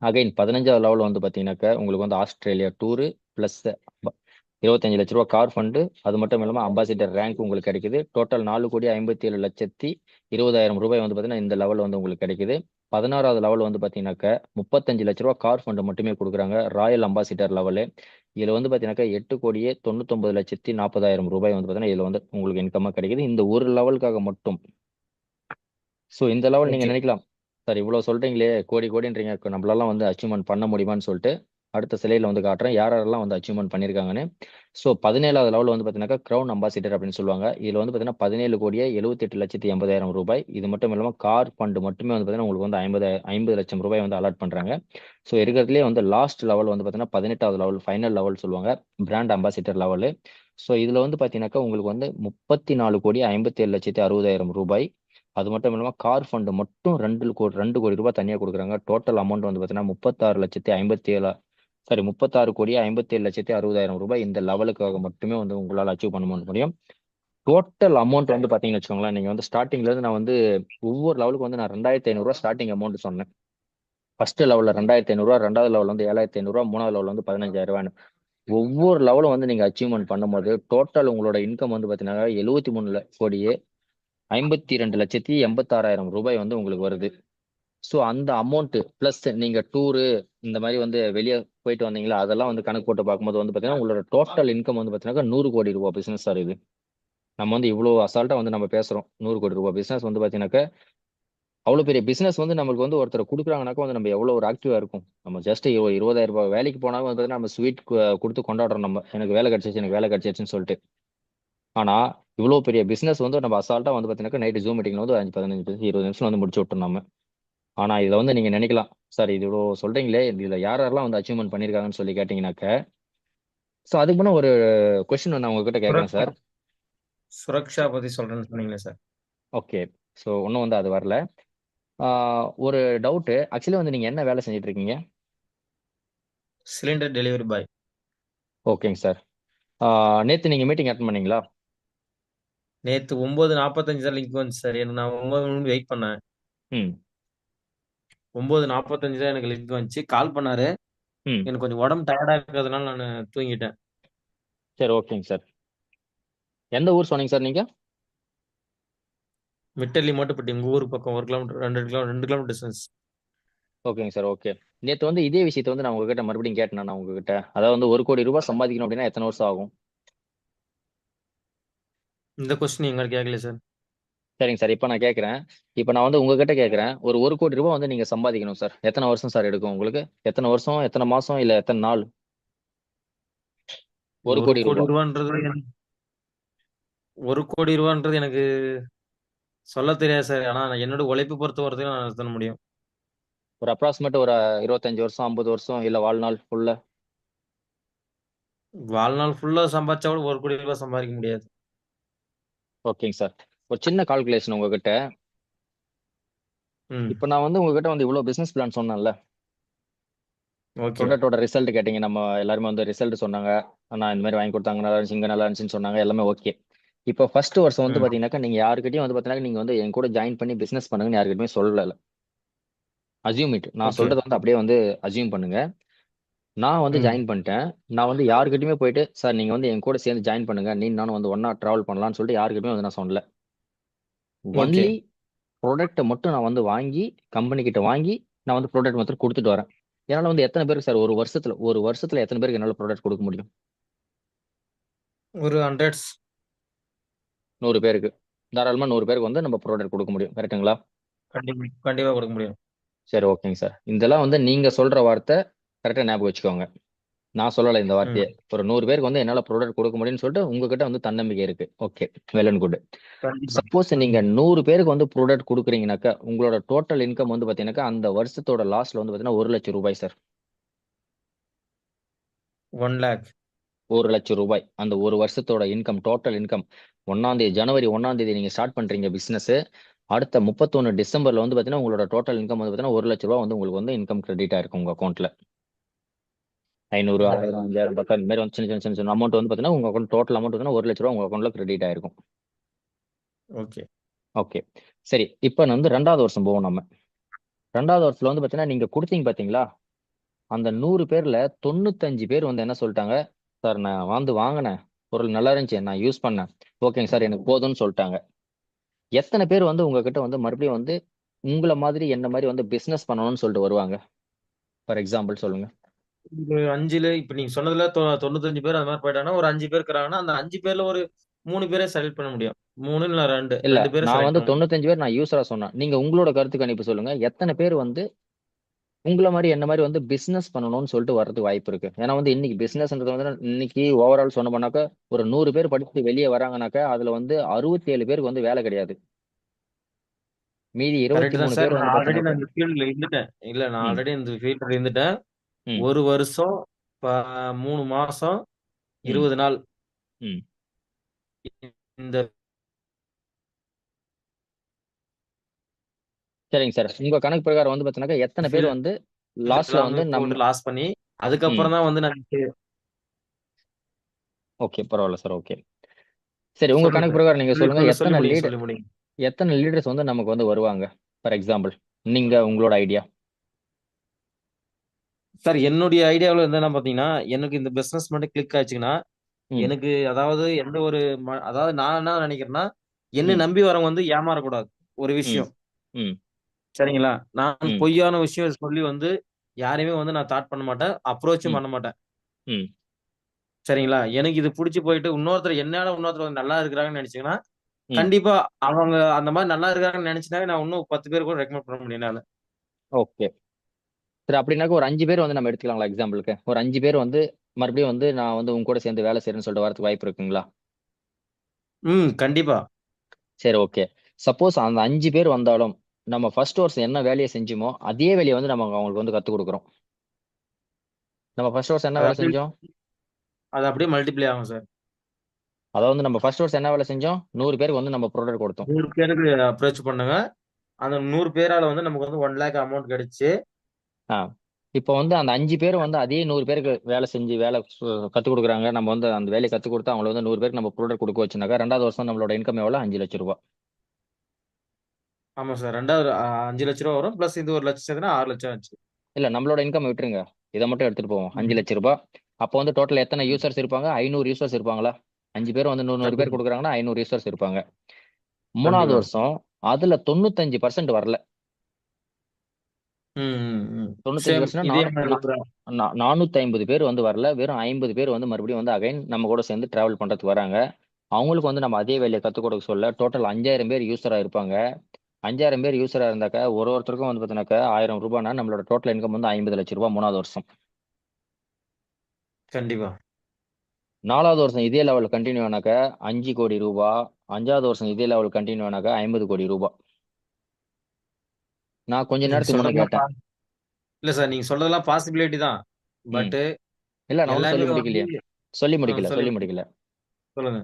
அகைன் 15வது லெவல் வந்து பாத்தீங்கன்னாக்கா உங்களுக்கு வந்து ஆஸ்திரேலியா டூரு பிளஸ் 25 லட்ச ரூபாய் கார் ஃபண்டு. அது மட்டும் இல்லாம அம்பாசிடர் ரேங்க் உங்களுக்கு கிடைக்குது. டோட்டல் 4,57,20,000 ரூபாய் வந்து பாத்தீங்கன்னா இந்த லெவல் வந்து உங்களுக்கு கிடைக்குது. 16வது லெவல் வந்து பார்த்தீங்கன்னாக்க 35 லட்ச ரூபா கார் ஃபண்ட் மட்டுமே கொடுக்குறாங்க. Royal ambassador level. இதில் வந்து பார்த்தீங்கன்னாக்கா 8,99,40,000 ரூபாய் வந்து பார்த்தீங்கன்னா இதில் வந்து உங்களுக்கு இன்கமாக கிடைக்குது இந்த ஒரு லெவலுக்காக மட்டும். ஸோ இந்த லெவல் நீங்கள் ஓகே. நினைக்கலாம், சார் இவ்வளோ சொல்கிறீங்களே கோடி கோடின்றீங்க, நம்மளாலாம் வந்து அச்சீவ்மெண்ட் பண்ண முடியுமான்னு சொல்லிட்டு அடுத்த சிலையில் வந்து காட்டுறேன் யார் யாரெல்லாம் வந்து அச்சீவ்மெண்ட் பண்ணியிருக்காங்கன்னு. ஸோ 17வது லெவல் வந்து பார்த்தீங்கன்னாக்கா க்ரௌன் அம்பாசிடர் அப்படின்னு சொல்லுவாங்க. இதில் வந்து பார்த்தீங்கன்னா 17,78,80,000 ரூபாய். இது மட்டும் இல்லாமல் கார் ஃபண்ட் மட்டுமே வந்து பார்த்தீங்கன்னா உங்களுக்கு வந்து 50 லட்சம் ரூபாய் வந்து அலாட் பண்ணுறாங்க. ஸோ இருக்கிறதுலே வந்து லாஸ்ட் லெவல் வந்து பார்த்தீங்கன்னா 18வது லெவல் ஃபைனல் லெவல் சொல்லுவாங்க, பிராண்ட் அம்பாசிடர் லெவலு. ஸோ இதில் வந்து பார்த்தீங்கன்னாக்கா உங்களுக்கு வந்து 34,57,60,000 ரூபாய். அது மட்டும் இல்லாமல் கார் ஃபண்ட் மட்டும் 2 கோடி ரூபாய் தனியாக கொடுக்குறாங்க. டோட்டல் அமௌண்ட் வந்து பார்த்தீங்கன்னா 36,57,60,000 ரூபாய் இந்த லெவலுக்காக மட்டுமே வந்து உங்களால் அச்சீவ் பண்ண முடியும். டோட்டல் அமௌண்ட் வந்து பார்த்தீங்கன்னு வச்சுக்கோங்களேன், நீங்கள் வந்து ஸ்டார்டிங்லேருந்து நான் வந்து ஒவ்வொரு லெவலுக்கு வந்து நான் 2,500 ஸ்டார்டிங் அமௌண்ட் சொன்னேன். ஃபர்ஸ்ட் லெவலில் 2,500, 2வது லெவல் வந்து 7,500, 3வது லெவல் வந்து 15,000. ஒவ்வொரு லெவலும் வந்து நீங்கள் அச்சீவ்மெண்ட் பண்ணும்போது டோட்டல் உங்களோட இன்கம் வந்து பார்த்தீங்கன்னா 73,52,86,000 ரூபாய் வந்து உங்களுக்கு வருது. ஸோ அந்த அமௌண்ட் ப்ளஸ் நீங்க டூரு இந்த மாதிரி வந்து வெளியே போயிட்டு வந்தீங்களா அதெல்லாம் வந்து கணக்கு போட்டு பார்க்கும்போது வந்து பார்த்தீங்கன்னா உங்களோட டோட்டல் இன்கம் வந்து பார்த்தீங்கன்னா 100 கோடி ரூபாய் பிசினஸ் சார் இது. நம்ம வந்து இவ்வளோ அசால்ட்டா வந்து நம்ம பேசுறோம் 100 கோடி ரூபாய் பிசினஸ் வந்து பார்த்தீங்கன்னாக்கா அவ்வளோ பெரிய பிசினஸ் வந்து நம்மளுக்கு வந்து ஒருத்தர் கொடுக்குறாங்கனாக்கா வந்து நம்ம எவ்வளோ ஒரு ஆக்டிவா இருக்கும். நம்ம ஜஸ்ட் 20,000 ரூபாய் வேலைக்கு போனாலும் வந்து பார்த்தீங்கன்னா நம்ம ஸ்வீட் கொடுத்து கொண்டாடுறோம், நம்ம எனக்கு வேலை கிடைச்சிச்சு எனக்கு வேலை கிடைச்சிச்சுன்னு சொல்லிட்டு. ஆனா இவ்வளோ பெரிய பிசினஸ் வந்து நம்ம அசால்ட்டா வந்து பார்த்தீங்கன்னா நைட்டு ஜூம் மீட்டிங்ல வந்து 5 15 நிமிஷம் 20 நிமிஷம் வந்து முடிச்சு விட்டோம் நம்ம. ஆனா இதுல வந்து நீங்க நினைக்கலாம், சார் இது இவ்வளோ சொல்றீங்களே இதுல யார் யாரெல்லாம் வந்து அச்சீவ்மெண்ட் பண்ணிருக்காங்கன்னு சொல்லி கேட்டீங்கன்னாக்க, ஸோ அதுக்கு முன்ன ஒரு கொஸ்டின் நான் உங்ககிட்ட கேட்கறேன் சுரக்ஷா சார். சுரக்ஷா பத்தி சொல்றேன்னு சொன்னீங்களே சார். ஓகே. ஸோ இன்னும் வந்து அது வரல. ஒரு டவுட்டு, ஆக்சுவலி வந்து நீங்க என்ன வேலை செஞ்சுட்டு இருக்கீங்க? Cylinder delivery boy. ஓகேங்க சார். நேத்து நீங்க மீட்டிங் அட்டன் பண்ணீங்களா? நேத்து 9:45 தான் லிங்க் வந்துச்சு சார். எனக்கு நான் 9 மணி வெயிட் பண்ணேன். ம் 9:45 தான் எனக்கு லிங்க் வந்துச்சு. கால் பண்ணாரு. ம். எனக்கு கொஞ்சம் உடம்பு டயர்டா இருக்கிறதுனால நான் தூங்கிட்டேன். சரி ஓகேங்க சார். எந்த ஊர் சொன்னீங்க சார் நீங்க? மிட்டல்லி மட்டுப்பட்டி எங்க ஊர் பக்கம் 1 கிலோமீட்டர் 2 கிலோமீட்டர் டிஸ்டன்ஸ். ஓகேங்க சார் ஓகே. நேத்து வந்து இதே விஷயத்த வந்து நான் உங்ககிட்ட மறுபடியும் கேட்டேன் நான் உங்ககிட்ட, அதாவது வந்து 1 கோடி ரூபாய் சம்பாதிக்கணும் அப்படின்னா எத்தனை வருஷம் ஆகும்? இந்த கொஸ்டின் எங்க கேட்கல சார். சரிங்க சார், இப்போ நான் கேட்குறேன். இப்போ நான் வந்து உங்ககிட்ட கேட்குறேன், ஒரு கோடி ரூபாய் வந்து நீங்க சம்பாதிக்கணும் சார், எத்தனை வருஷம் சார் எடுக்கும் உங்களுக்கு? எத்தனை வருஷம், எத்தனை மாசம், இல்ல எத்தனை நாள்? ஒரு ஒரு கோடி கோடி ரூபாய் ரூபான்றது 1 கோடி ரூபான்றது எனக்கு சொல்ல தெரியாது சார். ஆனா என்னோட உழைப்பு பொறுத்த வரைக்கும் நான் நடத்த முடியும். ஒரு அப்ராக்சிமேட் ஒரு 25 வருஷம், 50 வருஷம், இல்ல வாழ்நாள் ஃபுல்ல? வாழ்நாள் ஃபுல்லா சம்பாதிச்சா கூட 1 கோடி ரூபாய் சம்பாதிக்க முடியாது. ஓகேங்க சார். ஒரு சின்ன கால்குலேஷன் உங்ககிட்ட. ம். இப்போ நான் வந்து உங்ககிட்ட வந்து இவ்வளவு பிசினஸ் பிளான் சொன்னேன்ல, ஓகே. ப்ராடக்டோட ரிசல்ட் கேட்டீங்க, நம்ம எல்லாருமே வந்து ரிசல்ட் சொன்னாங்க, நான் இந்த மாதிரி வாங்கி கொடுத்தாங்க நல்லா இருந்துச்சு, இங்க நல்லா இருந்துச்சுன்னு சொன்னாங்க, எல்லாமே ஓகே. இப்போ ஃபர்ஸ்ட் வருஷம் வந்து ம். பாத்தீங்கன்னாக்கா நீங்க யாருக்கிட்டையும் வந்து பாத்தீங்கன்னா நீங்க வந்து என் கூட ஜாயின் பண்ணி பிசினஸ் பண்ணுங்கன்னு யாருக்கிட்டையுமே சொல்லல. அசியூம் இட், நான் ஓகே. சொல்றதை வந்து அப்படியே வந்து அசியூம் பண்ணுங்க. நான் வந்து ம். ஜாயின் பண்ணிட்டேன். நான் வந்து யாருக்கிட்டயுமே போயிட்டு சார் நீங்க வந்து என் கூட சேர்ந்து ஜாயின் பண்ணுங்க, நீ நானும் வந்து ஒண்ணா டிராவல் பண்ணலாம்னு சொல்லிட்டு யாருக்கிட்டயுமே வந்து நான் சொல்லல. ஓகே. ஒன்லி ப்ராடக்ட்டை மட்டும் நான் வந்து வாங்கி கம்பெனி கிட்ட வாங்கி நான் வந்து ப்ராடக்ட் மட்டும் கொடுத்துட்டு வரேன். என்னால வந்து எத்தனை பேருக்கு சார் ஒரு வருஷத்துல எத்தனை பேருக்கு என்னால ப்ராடக்ட் கொடுக்க முடியும்? ஒரு ஹண்ட்ரட்ஸ். 100 பேருக்கு. தாராளமா 100 பேருக்கு வந்து நம்ம ப்ராடக்ட் கொடுக்க முடியும், கரெக்ட்டுங்களா? கண்டிப்பா கண்டிப்பா கொடுக்க முடியும். சரி ஓகேங்க சார். இதெல்லாம் வந்து நீங்க சொல்ற வார்த்தை, கரெக்டா ஞாபகம் வச்சுக்கோங்க. நான் சொல்லலை இந்த ம். வார்த்தையை. ஒரு 100 பேருக்கு வந்து என்னால ப்ராடக்ட் கொடுக்க முடியும்னு சொல்லிட்டு உங்ககிட்ட வந்து தன்னம்பிக்கை இருக்கு. Okay, well and good. கண்டிப்பா. சப்போஸ் நீங்க 100 பேருக்கு வந்து ப்ராடக்ட் கொடுக்குறீங்கனாக்கா உங்களோட டோட்டல் இன்கம் வந்து பாத்தீங்கன்னாக்கா அந்த வருஷத்தோட லாஸ்ட்ல வந்து பாத்தீங்கன்னா 1 லட்சம் ரூபாய் சார். 1 லேக். 1 லட்சம் ரூபாய் அந்த ஒரு வருஷத்தோட இன்கம், டோட்டல் இன்கம். ஜனவரி 1ஆம் தேதி நீங்க ஸ்டார்ட் பண்றீங்க பிசினஸ். அடுத்த 31 டிசம்பர்ல வந்து பாத்தீங்கன்னா உங்களோட டோட்டல் இன்கம் வந்து பாத்தீங்கன்னா 1 லட்சம் ரூபாய் வந்து உங்களுக்கு வந்து இன்கம் கிரெடிட் ஆயிருக்கும் உங்க அக்கௌண்ட்ல. 500, ம். 1000, 5000, 10,000 இந்த மாதிரி வந்து சின்ன சின்ன சின்ன சின்ன அமௌண்ட் வந்து பாத்தீங்கன்னா உங்க அக்கௌண்ட் டோட்டல் அமௌண்ட் வந்து 1 லட்சம் ரூபாய் உங்க அக்கௌண்ட்ல கிரெடிட் ஆயிருக்கும். ஓகே. ஓகே. சரி, இப்போ வந்து 2வது வருஷம் போவோம் நம்ம. 2வது வருஷத்துல வந்து பாத்தீங்கன்னா நீங்க கொடுத்தீங்க பாத்தீங்களா, அந்த 100 பேர்ல 95 பேர் வந்து என்ன சொல்லிட்டாங்க, சார் நான் வந்து வாங்கினேன், பொருள் நல்லா இருந்துச்சு, நான் யூஸ் பண்ணேன், ஓகேங்க சார் எனக்கு போதும்னு சொல்லிட்டாங்க. எத்தனை பேர் வந்து உங்ககிட்ட வந்து மறுபடியும் வந்து உங்கள மாதிரி என்ன மாதிரி வந்து பிசினஸ் பண்ணணும்னு சொல்லிட்டு வருவாங்க? ஃபார் எக்ஸாம்பிள் சொல்லுங்க. ஒரு 5ல இப்ப நீங்க சொன்னதுல 95 பேர் அது மாரி போயிட்டாங்கன்னா, ஒரு 5 பேர் இருக்கிறாங்கன்னா, அந்த 5 பேர்ல ஒரு 3 பேர செலக்ட் பண்ண முடியும். 3 இல்ல 2, இல்ல 2 பேர நான் செலக்ட் வந்து பண்ண முடியும். 95 பேர் நான் யூஸரா சொன்னேன். நீங்க உங்களோட கருத்து கணிப்பு சொல்லுங்க. எத்தனை பேர் வந்து உங்கள மாதிரி என்ன மாதிரி வந்து பிசினஸ் பண்ணணும்னு சொல்லிட்டு வர்றதுக்கு வாய்ப்பு இருக்கு? ஏன்னா வந்து இன்னைக்கு பிசினஸ்ன்றது வந்து இன்னைக்கு ஓவரால் சொன்ன பண்ணாக்கா ஒரு 100 பேர் படிச்சுட்டு வெளியே வராங்கனாக்கா அதுல வந்து 67 பேருக்கு வந்து வேலை கிடையாது. மீதி கரெக்ட் தான் 23 சார். பேர் நான் வந்து ஆல்ரெடி பாத்தீங்கன்னாக்கா. நான் இந்த ஃபீல்ட்ல இருந்துட்டேன். இல்ல நான் ம். ஆல்ரெடி இந்த ஃபீல்ட்ல இருந்துட்டேன். ம். 1 வருஷம் ப 3 மாசம் ம். 20 நாள். ம். இந்த சரிங்க சார். உங்க கணக்கு பிரகாரம் வந்து பாத்தீங்கன்னாக்கா எத்தனை பேர் ஃபீல்ட் வந்து லாஸ்ட்ல எல்லாமே வந்து போட்டு லாஸ் பண்ணி, அதுக்கப்புறம் ம். தான் வந்து நான் ஓகே, பரவாயில்ல சார். ஓகே. சரி, உங்க சொல்றேன் கணக்கு சார். பிரகாரம் நீங்க சொல்லி சொல்லுங்க. சொல்லி சொல்லி முடியுங்க, சொல்லி முடியுங்க. எத்தனை லீடர்ஸ் வந்து நமக்கு வந்து வருவாங்க? ஃபார் எக்ஸாம்பிள் நீங்க உங்களோட ஐடியா. சார் என்னுடைய ஐடியாவுல என்னன்னா பார்த்தீங்கன்னா, எனக்கு இந்த பிசினஸ் மட்டும் கிளிக் ஆச்சுங்கன்னா, ம். எனக்கு அதாவது எந்த ஒரு அதாவது நான் என்ன நினைக்கிறேன்னா, என்ன ம். நம்பி வரவங்க வந்து ஏமாறக்கூடாது. ஒரு ம். விஷயம். ம். சரிங்களா? நான் ம். பொய்யான விஷயம் சொல்லி வந்து யாரையுமே வந்து நான் தாட் பண்ண மாட்டேன். அப்ரோச்சும் ம். பண்ண மாட்டேன். ம். சரிங்களா? எனக்கு இது புடிச்சு போயிட்டு இன்னொருத்தர் வந்து நல்லா இருக்கிறாங்கன்னு நெனச்சீங்கன்னா, ம். கண்டிப்பா அவங்க அந்த மாரி நல்லா இருக்காங்கன்னு நெனச்சுட்டாவே நான் இன்னும் 10 பேர் கூட ரெக்கமெண்ட் பண்ண முடியும் என்னால. ஓகே. சரி, அப்படின்னாக்க ஒரு 5 பேர் வந்து நம்ம எடுத்துக்கலாங்களா எக்ஸாம்பிளுக்கு? ஒரு 5 பேர் வந்து மறுபடியும் வந்து நான் வந்து உங்க கூட சேர்ந்து வேலை செய்றேன்னு சொல்லிட்டு வரதுக்கு வாய்ப்பு இருக்குங்களா? ம். கண்டிப்பா. சரி, ஓகே. சப்போஸ் அந்த 5 பேர் வந்தாலும், நம்ம ஃபர்ஸ்ட் வருஷம் என்ன வேலைய செஞ்சோமோ, அதே வேலைய வந்து நம்ம அவங்களுக்கு வந்து கத்துக் குடுக்குறோம். நம்ம ஃபர்ஸ்ட் வருஷம் என்ன அது வேலை அப்படியே செஞ்சோம்? அது அப்படியே மல்டிப்ளை ஆகும் சார். அதாவது வந்து நம்ம ஃபர்ஸ்ட் வருஷம் என்ன வேலை செஞ்சோம்? 100 பேருக்கு வந்து நம்ம ப்ராடக்ட் குடுத்தோம். 100 பேருக்கு அப்ரோச் பண்ணுங்க. அந்த 100 பேரால வந்து நமக்கு வந்து 1,00,000 அமௌண்ட் கிடைச்சு ஆ. இப்ப வந்து அந்த 5 பேரும் வந்து அதே 100 பேருக்கு வேலை செஞ்சு கத்துக் குடுக்குறாங்க. நம்ம வந்து அந்த வேலைய கத்துக் குடுத்து அவங்கள வந்து 100 பேருக்கு நம்ம ப்ராடக்ட் குடுக்க வச்சோம்னாக்கா, 2வது வருஷம் நம்மளோட இன்கம் எவ்வளோ? ரூ. 5,00,000. ஆமா சார். 2வது ரூ. 5,00,000 வரும். பிளஸ் இது 1,00,000 சேர்த்துனா 6,00,000 ஆச்சு. இல்ல நம்மளோட இன்கம் விட்டுருங்க. இத மட்டும் எடுத்துட்டு போவோம். ரூ. ம். 5,00,000. அப்போ வந்து டோட்டல் எத்தன ம். யூசர்ஸ் இருப்பாங்க? 500 யூசர்ஸ் இருப்பாங்களா? 5 பேர் வந்து 100 பேர் கண்டிப்பா. குடுக்குறாங்கன்னா, 500 யூசர்ஸ் இருப்பாங்க. 3வது கண்டிப்பா. வருஷம் அதுல 95% வரல. ம். ம். ம். சேம் 95% இதே நானு மாரி நா நா 450 பேர் வந்து வரல. வெறும் 50 பேர் வந்து மறுபடியும் வந்து அகைன் நம்ம கூட சேர்ந்து டிராவல் பண்றதுக்கு வராங்க. அவங்களுக்கு வந்து நம்ம அதே வேலைய கத்துக் கொடுக்க சொல்ல, டோட்டல் 5000 பேர் யூசரா இருப்பாங்க. 5000 பேர் யூசரா இருந்தாக்கா, ஒருத்தருக்கும் வந்து பார்த்தீங்கன்னாக்கா ரூ. 1000 நம்மளோட டோட்டல் இன்கம் வந்து ரூ. 50,00,000 3வது வருஷம். கண்டிப்பா. 4வது வருஷம் இதே லெவல்ல கன்டின்யூ ஆனாக்கா ரூ. 5,00,00,000. 5வது வருஷம் இதே லெவல் கன்டின்யூ ஆனாக்கா ரூ. 50,00,00,000. நான் கொஞ்ச நீங்க நேரத்துக்கு முன்ன சொல்றதெல்லாம் கேட்டேன். இல்ல சார். நீங்க சொல்றதெல்லாம் பாசிபிலிட்டி தான். ம். பட் இல்ல நான் ஒண்ணும் எல்லாமே சொல்லி வந்து முடிக்கலையே. சொல்லி சொல்லுங்க. முடிக்கல. சொல்லுங்க.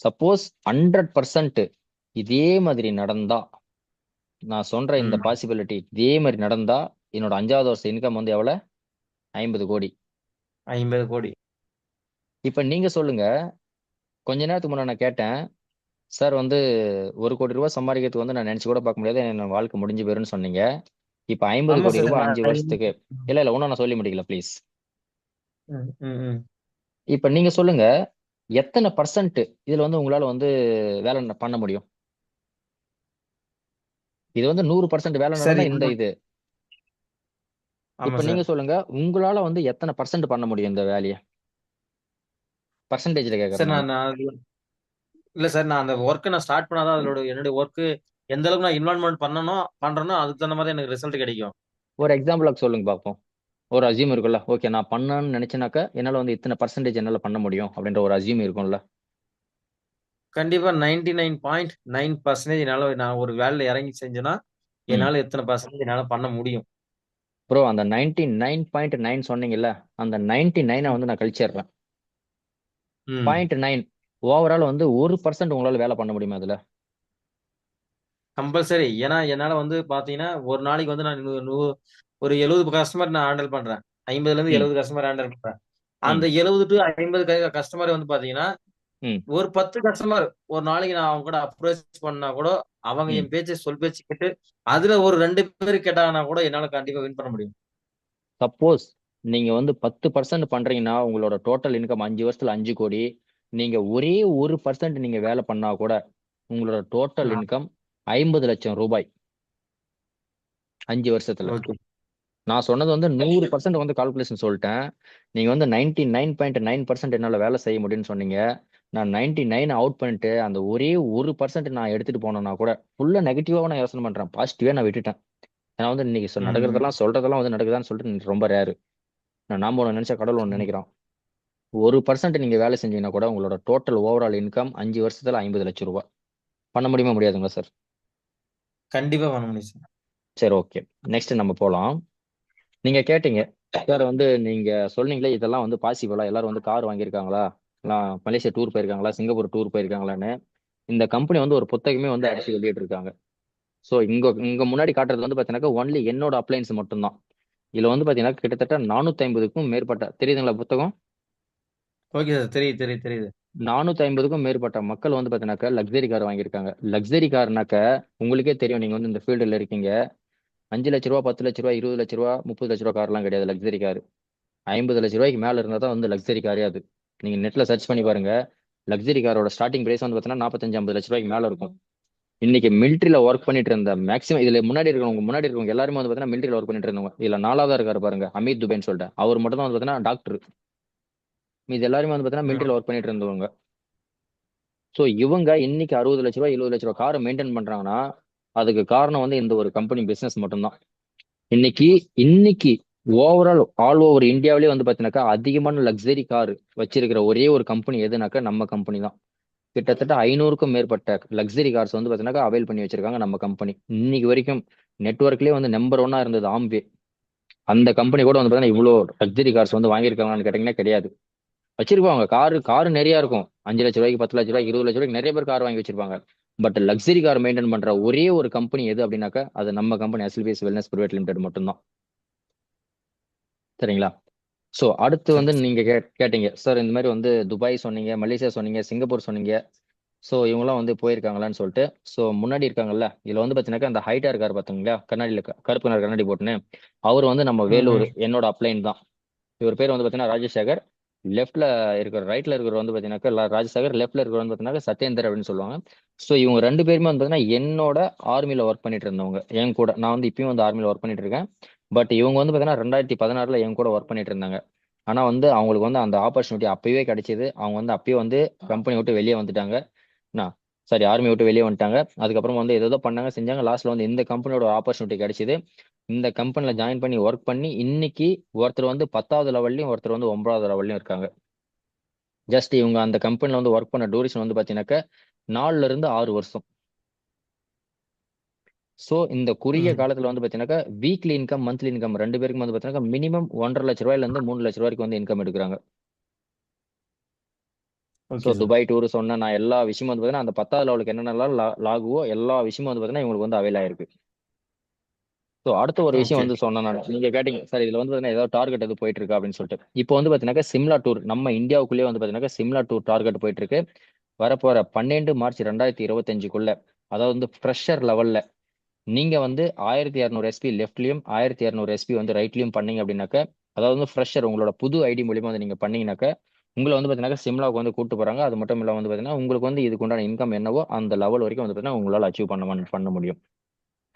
சப்போஸ் 100% இதே மாதிரி நடந்தா, நான் சொல்ற இந்த ம். பாசிபிலிட்டி இதே மாரி நடந்தா, என்னோட 5வது வருஷம் இன்கம் வந்து எவ்வள? 50,00,00,000. 50,00,00,000. இப்ப நீங்க சொல்லுங்க. கொஞ்ச நேரத்துக்கு முன்ன நான் கேட்டேன். சார் வந்து ரூ. 1,00,00,000 சம்பாரிக்கிறதுக்கு வந்து நான் நெனச்சு கூட பார்க்க முடியாது. என் வாழ்க்கை முடிஞ்சு போயிரும்னு சொன்னீங்க. இப்ப ரூ. ஆமா 50,00,00,000 சார். 5 வருஷத்துக்கு. இல்ல இன்னும் நான் சொல்லி முடிக்கல ப்ளீஸ். ம். ம். ம். இப்ப நீங்க சொல்லுங்க. எத்தன பெர்சன்ட் இதுல வந்து உங்களால வந்து வேலை பண்ண முடியும்? இது வந்து 100% வேலை சார் நடந்தா இந்த இது. ஆமா இப்ப நீங்க சார். சொல்லுங்க. உங்களால வந்து எத்தன பெர்சன்ட் பண்ண முடியும் இந்த வேலைய? பெர்சன்டேஜ்ல சார் கேட்கறேன் நானு. நான் இல்ல சார். நான் அந்த வொர்க்க நான் ஸ்டார்ட் பண்ணா தான் என்னுடைய வொர்க் எந்த அளவுக்கு நான் இன்வால்வ்மென்ட் பண்றேனோ அதுக்கு தகுந்த மாரி எனக்கு ரிசல்ட் கிடைக்கும். ஒரு எக்ஸாம்பிளுக்கு சொல்லுங்க பார்ப்போம். ஒரு அஸ்யூம் இருக்குல்ல. ஓகே நான் பண்ணணும்னு நெனச்சேனாக்கா, என்னால வந்து இத்தன பெர்சன்டேஜ் என்னால பண்ண முடியும் அப்படின்ற ஒரு அஸ்யூம் இருக்கும்ல. கண்டிப்பா 99.9% நான் ஒரு வேலையில இறங்கி செஞ்சேன்னா, ம். என்னால எத்தன பெர்சன்டேஜ் என்னால பண்ண முடியும். ப்ரோ அந்த 99.9 சொன்னீங்கல்ல, அந்த 99 ம். வந்து நான் கழிச்சிடுறேன். ம். 0.9 ஓவரால் வந்து 1% உங்களால வேலை பண்ண முடியுமா அதுல? கம்பல்சரி. ஏன்னா, என்னால வந்து பார்த்தீங்கன்னா, ஒரு நாளைக்கு வந்து நான் ஒரு 70 கஸ்டமர் நான் ஹேண்டில் பண்றேன். 50லேருந்து ம். 70 கஸ்டமர் ஹேண்டில் பண்றேன். அந்த ம். 70 டூ 50 கஸ்டமர் வந்து பார்த்தீங்கன்னா, ம். ஒரு 10 கஸ்டமர் ஒரு நாளைக்கு நான் அவங்க கூட அப்ரோச் பண்ணா கூட, அவங்க ம். என் சொல் பேச்சு கேட்டு, அதுல ஒரு 2 பேர் கேட்டாங்கன்னா கூட என்னால கண்டிப்பா வின் பண்ண முடியும். சப்போஸ் நீங்க வந்து 10% பண்றீங்கன்னா, உங்களோட டோட்டல் இன்கம் 5 வருஷத்துல 5,00,00,000. நீங்க ஒரே 1% நீங்க வேலை பண்ணா கூட, உங்களோட டோட்டல் ம். இன்கம் ரூ. 50,00,000. 5 வருஷத்துல. ஓகே. நான் சொன்னது வந்து 100% வந்து கால்குலேஷன் சொல்லிட்டேன். நீங்க வந்து 99.9% என்னால வேலை செய்ய முடியும்னு சொன்னீங்க. நான் 99 அவுட் பண்ணிட்டு அந்த ஒரே 1% நான் எடுத்துட்டு போனேன்னா கூட ஃபுல்லா நெகட்டிவாக நான் யோசனை பண்றேன். பாசிட்டிவா நான் விட்டுட்டேன். ஏன்னா வந்து இன்னைக்கு ம். நடக்கிறதெல்லாம் சொல்றதெல்லாம் வந்து நடக்குதான்னு சொல்லிட்டு ரொம்ப ரேரு. நாம ஒன்று நினைச்சா கடவுள் ஒன்று ம். நினைக்கிறோம். 1% நீங்க வேலை செஞ்சீங்கன்னா கூட உங்களோட டோட்டல் ஓவரால் இன்கம் 5 வருஷத்துல 50 லட்சம் ரூபாய். பண்ண முடியுமா முடியாதுங்களா சார்? கண்டிப்பா பண்ண முடியும் சார். சரி, ஓகே. நெக்ஸ்ட் நம்ம போலாம். நீங்க கேட்டீங்க சார் வந்து நீங்க சொன்னீங்களே இதெல்லாம் வந்து பாசிபிளா எல்லாரும் வந்து கார் வாங்கியிருக்காங்களா, எல்லாம் மலேசியா டூர் போயிருக்காங்களா, சிங்கப்பூர் டூர் போயிருக்காங்களான்னு இந்த கம்பெனி வந்து ஒரு புத்தகமே வந்து அடிச்சு வெளியிட்டு இருக்காங்க. ஸோ இங்க இங்க முன்னாடி காட்டுறது வந்து பாத்தீங்கன்னா ஒன்லி என்னோட அப்ளைன்ஸ் மட்டும்தான். இதுல வந்து பாத்தீங்கன்னா கிட்டத்தட்ட 450க்கும் மேற்பட்ட, தெரியுதுங்களா புத்தகம்? Okay sir. தெரியுது, தெரியுது, தெரியுது. 450க்கும் மேற்பட்ட மக்கள் வந்து பாத்தீங்கன்னாக்கா லக்ஸரி கார் வாங்கியிருக்காங்க. லக்ஸரி கார்னாக்க உங்களுக்கே தெரியும், நீங்க வந்து இந்த ஃபீல்டுல இருக்கீங்க. 5 லட்ச ரூபா, 10 லட்ச ரூபா, 20 லட்ச ரூபா, 30 லட்ச ரூபா கார்லாம் கிடையாது லக்ஸரி கார். 50 லட்ச ரூபாய்க்கு மேல இருந்தா தான் வந்து லக்ஸரி காரே அது. நீங்க நெட்ல சர்ச் பண்ணி பாருங்க. லக்ஸரி காரோட ஸ்டார்டிங் பிரைஸ் வந்து பாத்தீங்கன்னா 45, 50 லட்ச ரூபாய்க்கு மேல இருக்கும். இன்னைக்கு மிலிட்ரியில ஒர்க் பண்ணிட்டு இருந்த மேக்ஸிமம் இதுல முன்னாடி இருக்கவங்க எல்லாருமே வந்து பாத்தீங்கன்னா மிலிட்ரியில ஒர்க் பண்ணிட்டு இருந்தவங்க. இதுல 4வதா இருக்காரு பாருங்க, அமீத் துபேன்னு சொல்லிட்டு, அவர் மட்டும் தான் வந்து பாத்தீங்கன்னா டாக்டர். இது எல்லாருமே வந்து பாத்தீங்கன்னா ம். மிலிட்ரியில ஒர்க் பண்ணிட்டு இருந்தவங்க. ஸோ இவங்க இன்னைக்கு 60 லட்ச ரூபாய், 70 லட்ச ரூபாய் காரை மெயின்டைன் பண்றாங்கன்னா அதுக்கு காரணம் வந்து இந்த ஒரு கம்பெனி பிசினஸ் மட்டும்தான். இன்னைக்கு இன்னைக்கு ஓவரால் ஆல் ஓவர் இந்தியாவிலே வந்து பாத்தீங்கன்னாக்கா அதிகமான லக்ஸரி கார் வச்சிருக்கிற ஒரே ஒரு கம்பெனி எதுனாக்கா நம்ம கம்பெனி தான். கிட்டத்தட்ட 500க்கும் மேற்பட்ட லக்ஸரி கார்ஸ் வந்து பாத்தீங்கன்னா அவைல் பண்ணி வச்சிருக்காங்க நம்ம கம்பெனி. இன்னைக்கு வரைக்கும் நெட்வொர்க்லயே வந்து நம்பர் ஒன்னா இருந்தது ஆம்வே. அந்த கம்பெனி கூட வந்து பாத்தீங்கன்னா இவ்வளோ லக்ஸரி கார்ஸ் வந்து வாங்கியிருக்காங்கன்னு கேட்டீங்கன்னா கிடையாது. வச்சிருப்பாங்க காரு காரு நிறைய இருக்கும். 5 லட்ச ரூபாய்க்கு, 10 லட்ச ரூபாய்க்கு, 20 லட்ச ரூபாய்க்கு நிறைய பேர் கார் வாங்கி வச்சிருப்பாங்க. பட் லக்ஸரி கார் மெயின்டைன் பண்ற ஒரே ஒரு கம்பெனி எது அப்படின்னாக்கா அது நம்ம company SLBS wellness private limited மட்டும்தான். சரிங்களா? ஸோ அடுத்து சரி. வந்து நீங்க கேட்டீங்க சார் இந்த மாதிரி வந்து துபாய் சொன்னீங்க, மலேசியா சொன்னீங்க, சிங்கப்பூர் சொன்னீங்க. ஸோ இவங்கலாம் வந்து போயிருக்காங்களான்னு சொல்லிட்டு. ஸோ முன்னாடி இருக்காங்கல்ல, இதுல வந்து பாத்தீங்கன்னாக்கா அந்த ஹைட்டா இருக்காரு பாத்தீங்களா, கண்ணாடியில கருப்பு கலர் கண்ணாடி போட்டுன்னு, அவர் வந்து நம்ம வேலூர் ம். என்னோட அப்ளைன் தான். இவர் பேர் வந்து பாத்தீங்கன்னா ராஜசேகர். லெஃப்ட்ல இருக்கிற ரைட்ல இருக்கிற வந்து பாத்தீங்கன்னாக்கா ராஜசேகர், லெஃப்ட்ல இருக்கிற வந்து பாத்தீங்கன்னா சத்யேந்தர் அப்படின்னு சொல்லுவாங்க. ஸோ இவங்க 2 பேருமே வந்து பாத்தீங்கன்னா என்னோட ஆர்மில ஒர்க் பண்ணிட்டு இருந்தவங்க. என் கூட நான் வந்து இப்பயும் வந்து ஆர்மில ஒர்க் பண்ணிட்டு இருக்கேன். பட் இவங்க வந்து பாத்தீங்கன்னா 2016ல என் கூட ஒர்க் பண்ணிட்டு இருந்தாங்க. ஆனா வந்து அவங்களுக்கு வந்து அந்த ஆப்பர்ச்சுனிட்டி அப்பவே கிடைச்சது. அவங்க வந்து அப்பயே வந்து கம்பெனி விட்டு வெளியே வந்துட்டாங்க. நான் சாரி, ஆர்மி விட்டு வெளியே வந்துட்டாங்க. அதுக்கப்புறம் வந்து ஏதோ பண்ணாங்க செஞ்சாங்க. லாஸ்ட்ல வந்து இந்த கம்பெனியோட ஆப்பர்ச்சுனிட்டி கிடைச்சது. இந்த கம்பெனில ஜாயின் பண்ணி ஒர்க் பண்ணி இன்னைக்கு ஒருத்தர் வந்து 10வது லெவல்லையும் ஒருத்தர் வந்து 9வது லெவல்லையும் இருக்காங்க. ஜஸ்ட் இவங்க அந்த கம்பெனில வந்து ஒர்க் பண்ண டூரேஷன் வந்து பாத்தீங்கன்னாக்கா 4ல இருந்து 6 வருஷம். ஸோ இந்த குறுகிய ம். காலத்துல வந்து பாத்தீங்கன்னாக்கா வீக்லி இன்கம், மந்த்லி இன்கம் 2 பேருக்கும் வந்து பாத்தீங்கன்னா மினிமம் 1,50,000 ரூபாயில இருந்து 3 லட்சம் ரூபாய்க்கு வந்து இன்கம் எடுக்கிறாங்க. So okay sir. Dubai tour சொன்ன நான் எல்லா விஷயமும் வந்து பாத்தீங்கன்னா அந்த 10வது லெவலுக்கு என்னென்னலாம் லாகுவோ எல்லா விஷயமும் வந்து பாத்தீங்கன்னா இவங்களுக்கு வந்து அவைல் ஆயிருக்கு. ஸோ அடுத்த ஒரு விஷயம் ஓகே. வந்து சொன்னேன் நான். நீங்க கேட்டீங்க சார் இதுல வந்து பாத்தீங்கன்னா ஏதாவது டார்கெட் எது போயிட்டு இருக்கா அப்படின்னு சொல்லிட்டு. இப்போ வந்து பாத்தீங்கன்னா சிம்லா டூர் நம்ம இந்தியாவுக்குள்ளேயே வந்து பாத்தீங்கன்னா சிம்லா டூர் டார்கெட் போயிட்டு இருக்கு. வரப்போற 12 மார்ச் 2025க்குள்ள, அதாவது வந்து ஃப்ரெஷர் லெவல்ல நீங்க வந்து 1200 எஸ்பி லெஃப்ட்லயும் 1200 எஸ்பி வந்து ரைட்லயும் பண்ணீங்க அப்படின்னாக்க, அதாவது வந்து ஃப்ரெஷர் உங்களோட புது ஐடி மூலியமா வந்து நீங்க பண்ணீங்கன்னாக்க உங்களை வந்து பாத்தீங்கன்னா சிம்லாவுக்கு வந்து கூட்டு போறாங்க. அது மட்டும் இல்லாம வந்து பாத்தீங்கன்னா உங்களுக்கு வந்து இதுக்கு உண்டான இன்கம் என்னவோ அந்த லெவல் வரைக்கும் வந்து பாத்தீங்கன்னா உங்களால அச்சீவ் பண்ண முடியும்.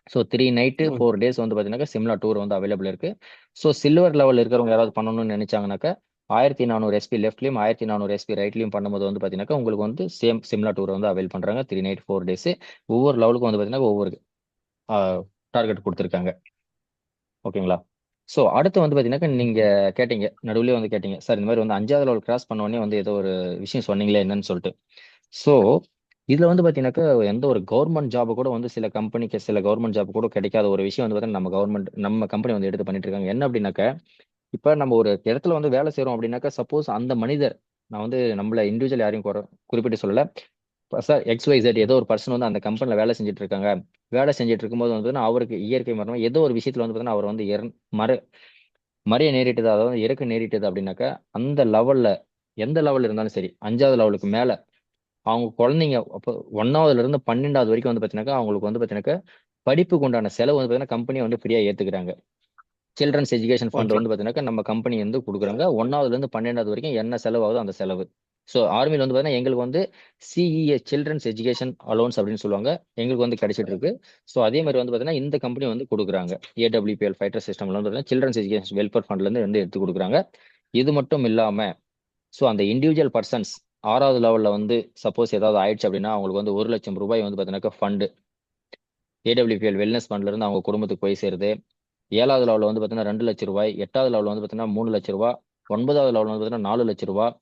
ஸோ 3 நைட்டு ஓ- 4 டேஸ் வந்து பாத்தீங்கன்னா சிம்லா டூர் வந்து அவைலபிள் இருக்கு. ஸோ சில்வர் லெவல் இருக்கிறவங்க யாராவது பண்ணணும்னு நினைச்சாங்கன்னாக்க 1400 எஸ்பி லெஃப்ட்லயும் 1400 எஸ்பி ரைட்லயும் பண்ணும்போது வந்து பாத்தீங்கன்னா உங்களுக்கு வந்து சேம் சிம்லா டூர் வந்து அவைல் பண்றாங்க. 3 நைட் 4 டேஸ். ஒவ்வொரு லெவலுக்கும் வந்து பாத்தீங்கன்னா ஒவ்வொரு டார்கெட் கொடுத்துருக்காங்க. ஓகேங்களா? ஸோ அடுத்து வந்து பாத்தீங்கன்னா நீங்க கேட்டீங்க, நடுவுலயே வந்து கேட்டீங்க சார் இந்த மாதிரி வந்து 5வது லெவல் கிராஸ் பண்ண உடனே வந்து ஏதோ ஒரு விஷயம் சொன்னீங்களே என்னன்னு சொல்லிட்டு. ஸோ இதுல வந்து பாத்தீங்கன்னாக்கா எந்த ஒரு கவர்மெண்ட் ஜாப் கூட வந்து சில கம்பெனிக்கு சில கவர்மெண்ட் ஜாப் கூட கிடைக்காத ஒரு விஷயம் வந்து பாத்தீங்கன்னா நம்ம கம்பெனி வந்து எடுத்து பண்ணிட்டு இருக்காங்க. என்ன அப்படின்னாக்க, இப்ப நம்ம ஒரு இடத்துல வந்து வேலை செய்றோம் அப்படின்னாக்கா சப்போஸ் அந்த மனிதர், நான் வந்து நம்மள இண்டிவிஜுவல் யாரையும் குறிப்பிட்டு சொல்லல, சார் XYZ ஏதோ ஒரு பர்சன் வந்து அந்த கம்பெனில வேலை செஞ்சுட்டு இருக்காங்க. வேலை செஞ்சுட்டு இருக்கும்போது வந்து பாத்தீங்கன்னா, அவருக்கு இயற்கை மரணம் ஏதோ ஒரு விஷயத்துல வந்து பாத்தீங்கன்னா அவர் வந்து மற மறைய நேரிட்டது, அதாவது இறக்க நேரிட்டது அப்படின்னாக்கா அந்த லெவல்ல எந்த லெவல் இருந்தாலும் சரி 5வது லெவலுக்கு மேல அவங்க குழந்தைங்க அப்போ 1வதுல இருந்து 12வது வரைக்கும் வந்து பாத்தீங்கன்னாக்கா அவங்களுக்கு வந்து பாத்தீங்கன்னாக்கா படிப்புக்கு உண்டான செலவு வந்து பாத்தீங்கன்னா கம்பெனி வந்து ஃப்ரீயா ஏத்துக்கிறாங்க. Children's education fund okay. வந்து பாத்தீங்கன்னாக்கா நம்ம கம்பெனி வந்து கொடுக்குறாங்க. 1வதுல இருந்து 12வது வரைக்கும் என்ன செலவு ஆகுதோ அந்த செலவு. ஸோ ஆர்மியில் வந்து பார்த்தீங்கன்னா எங்களுக்கு வந்து சிஇஏ சில்ட்ரன்ஸ் எஜுகேஷன் அலோன்ஸ் அப்படின்னு சொல்லுவாங்க, எங்களுக்கு வந்து கிடைச்சிட்டு இருக்கு. ஸோ அதே மாதிரி வந்து பார்த்தீங்கன்னா இந்த கம்பெனி வந்து கொடுக்குறாங்க. ஏடபிள்யூபிஎல் ஃபைட்டர் சிஸ்டம்ல வந்து பார்த்தீங்கன்னா சில்ட்ரன்ஸ் எஜுகேஷன் வெல்ஃபேர் ஃபண்ட்லேருந்து வந்து எடுத்து கொடுக்குறாங்க. இது மட்டும் இல்லாமல் ஸோ அந்த இண்டிவிஜுவல் பர்சன்ஸ் 6வது லெவலில் வந்து சப்போஸ் ஏதாவது ஆயிடுச்சு அப்படின்னா அவங்களுக்கு வந்து 1,00,000 ரூபாய் வந்து பார்த்தீங்கன்னா ஃபண்டு ஏடபிள்யூபிஎல் வெல்னஸ் ஃபண்ட்ல இருந்து அவங்க குடும்பத்துக்கு போய் சேருது. 7வது லெவலில் வந்து பார்த்தீங்கன்னா 2,00,000 ரூபாய், 8வது லெவலில் வந்து பார்த்தீங்கன்னா 3,00,000 ரூபாய், 9வது லெவலில் வந்து பார்த்தீங்கன்னா 4,00,000 ரூபாய்,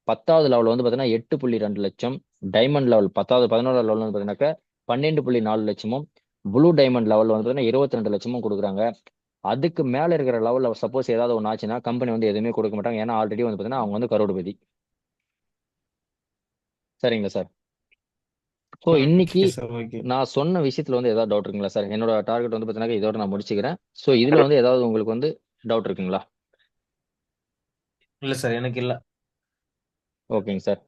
10வது லெவலில் வந்து பார்த்தீங்கன்னா 8,2 லட்சம், டைமண்ட் லெவல் 10வது 11வது லெவலில் வந்து பார்த்தீங்கன்னாக்கா 12,4 லட்சமும், ப்ளூ டைமண்ட் லெவலில் வந்து பார்த்தீங்கன்னா 22 லட்சமும் கொடுக்குறாங்க. அதுக்கு மேல இருக்கிற லெவலில் சப்போஸ் ஏதாவது ஒன்று ஆச்சுன்னா கம்பெனி வந்து எதுவுமே கொடுக்க மாட்டாங்க. ஏன்னா ஆல்ரெடி வந்து பார்த்தீங்கன்னா அவங்க வந்து கரோடுபதி. சரிங்களா சார்? ஸோ இன்னைக்கு ஓகே சார், ஓகே. நான் சொன்ன விஷயத்துல வந்து ஏதாவது டவுட் இருக்குங்களா சார்? என்னோட டார்கெட் வந்து பார்த்தீங்கன்னா இதோட நான் முடிச்சுக்கிறேன். ஸோ இதுல வந்து ஏதாவது உங்களுக்கு வந்து டவுட் இருக்குங்களா? இல்ல சார், எனக்கு இல்ல. ஓகேங்க சார்.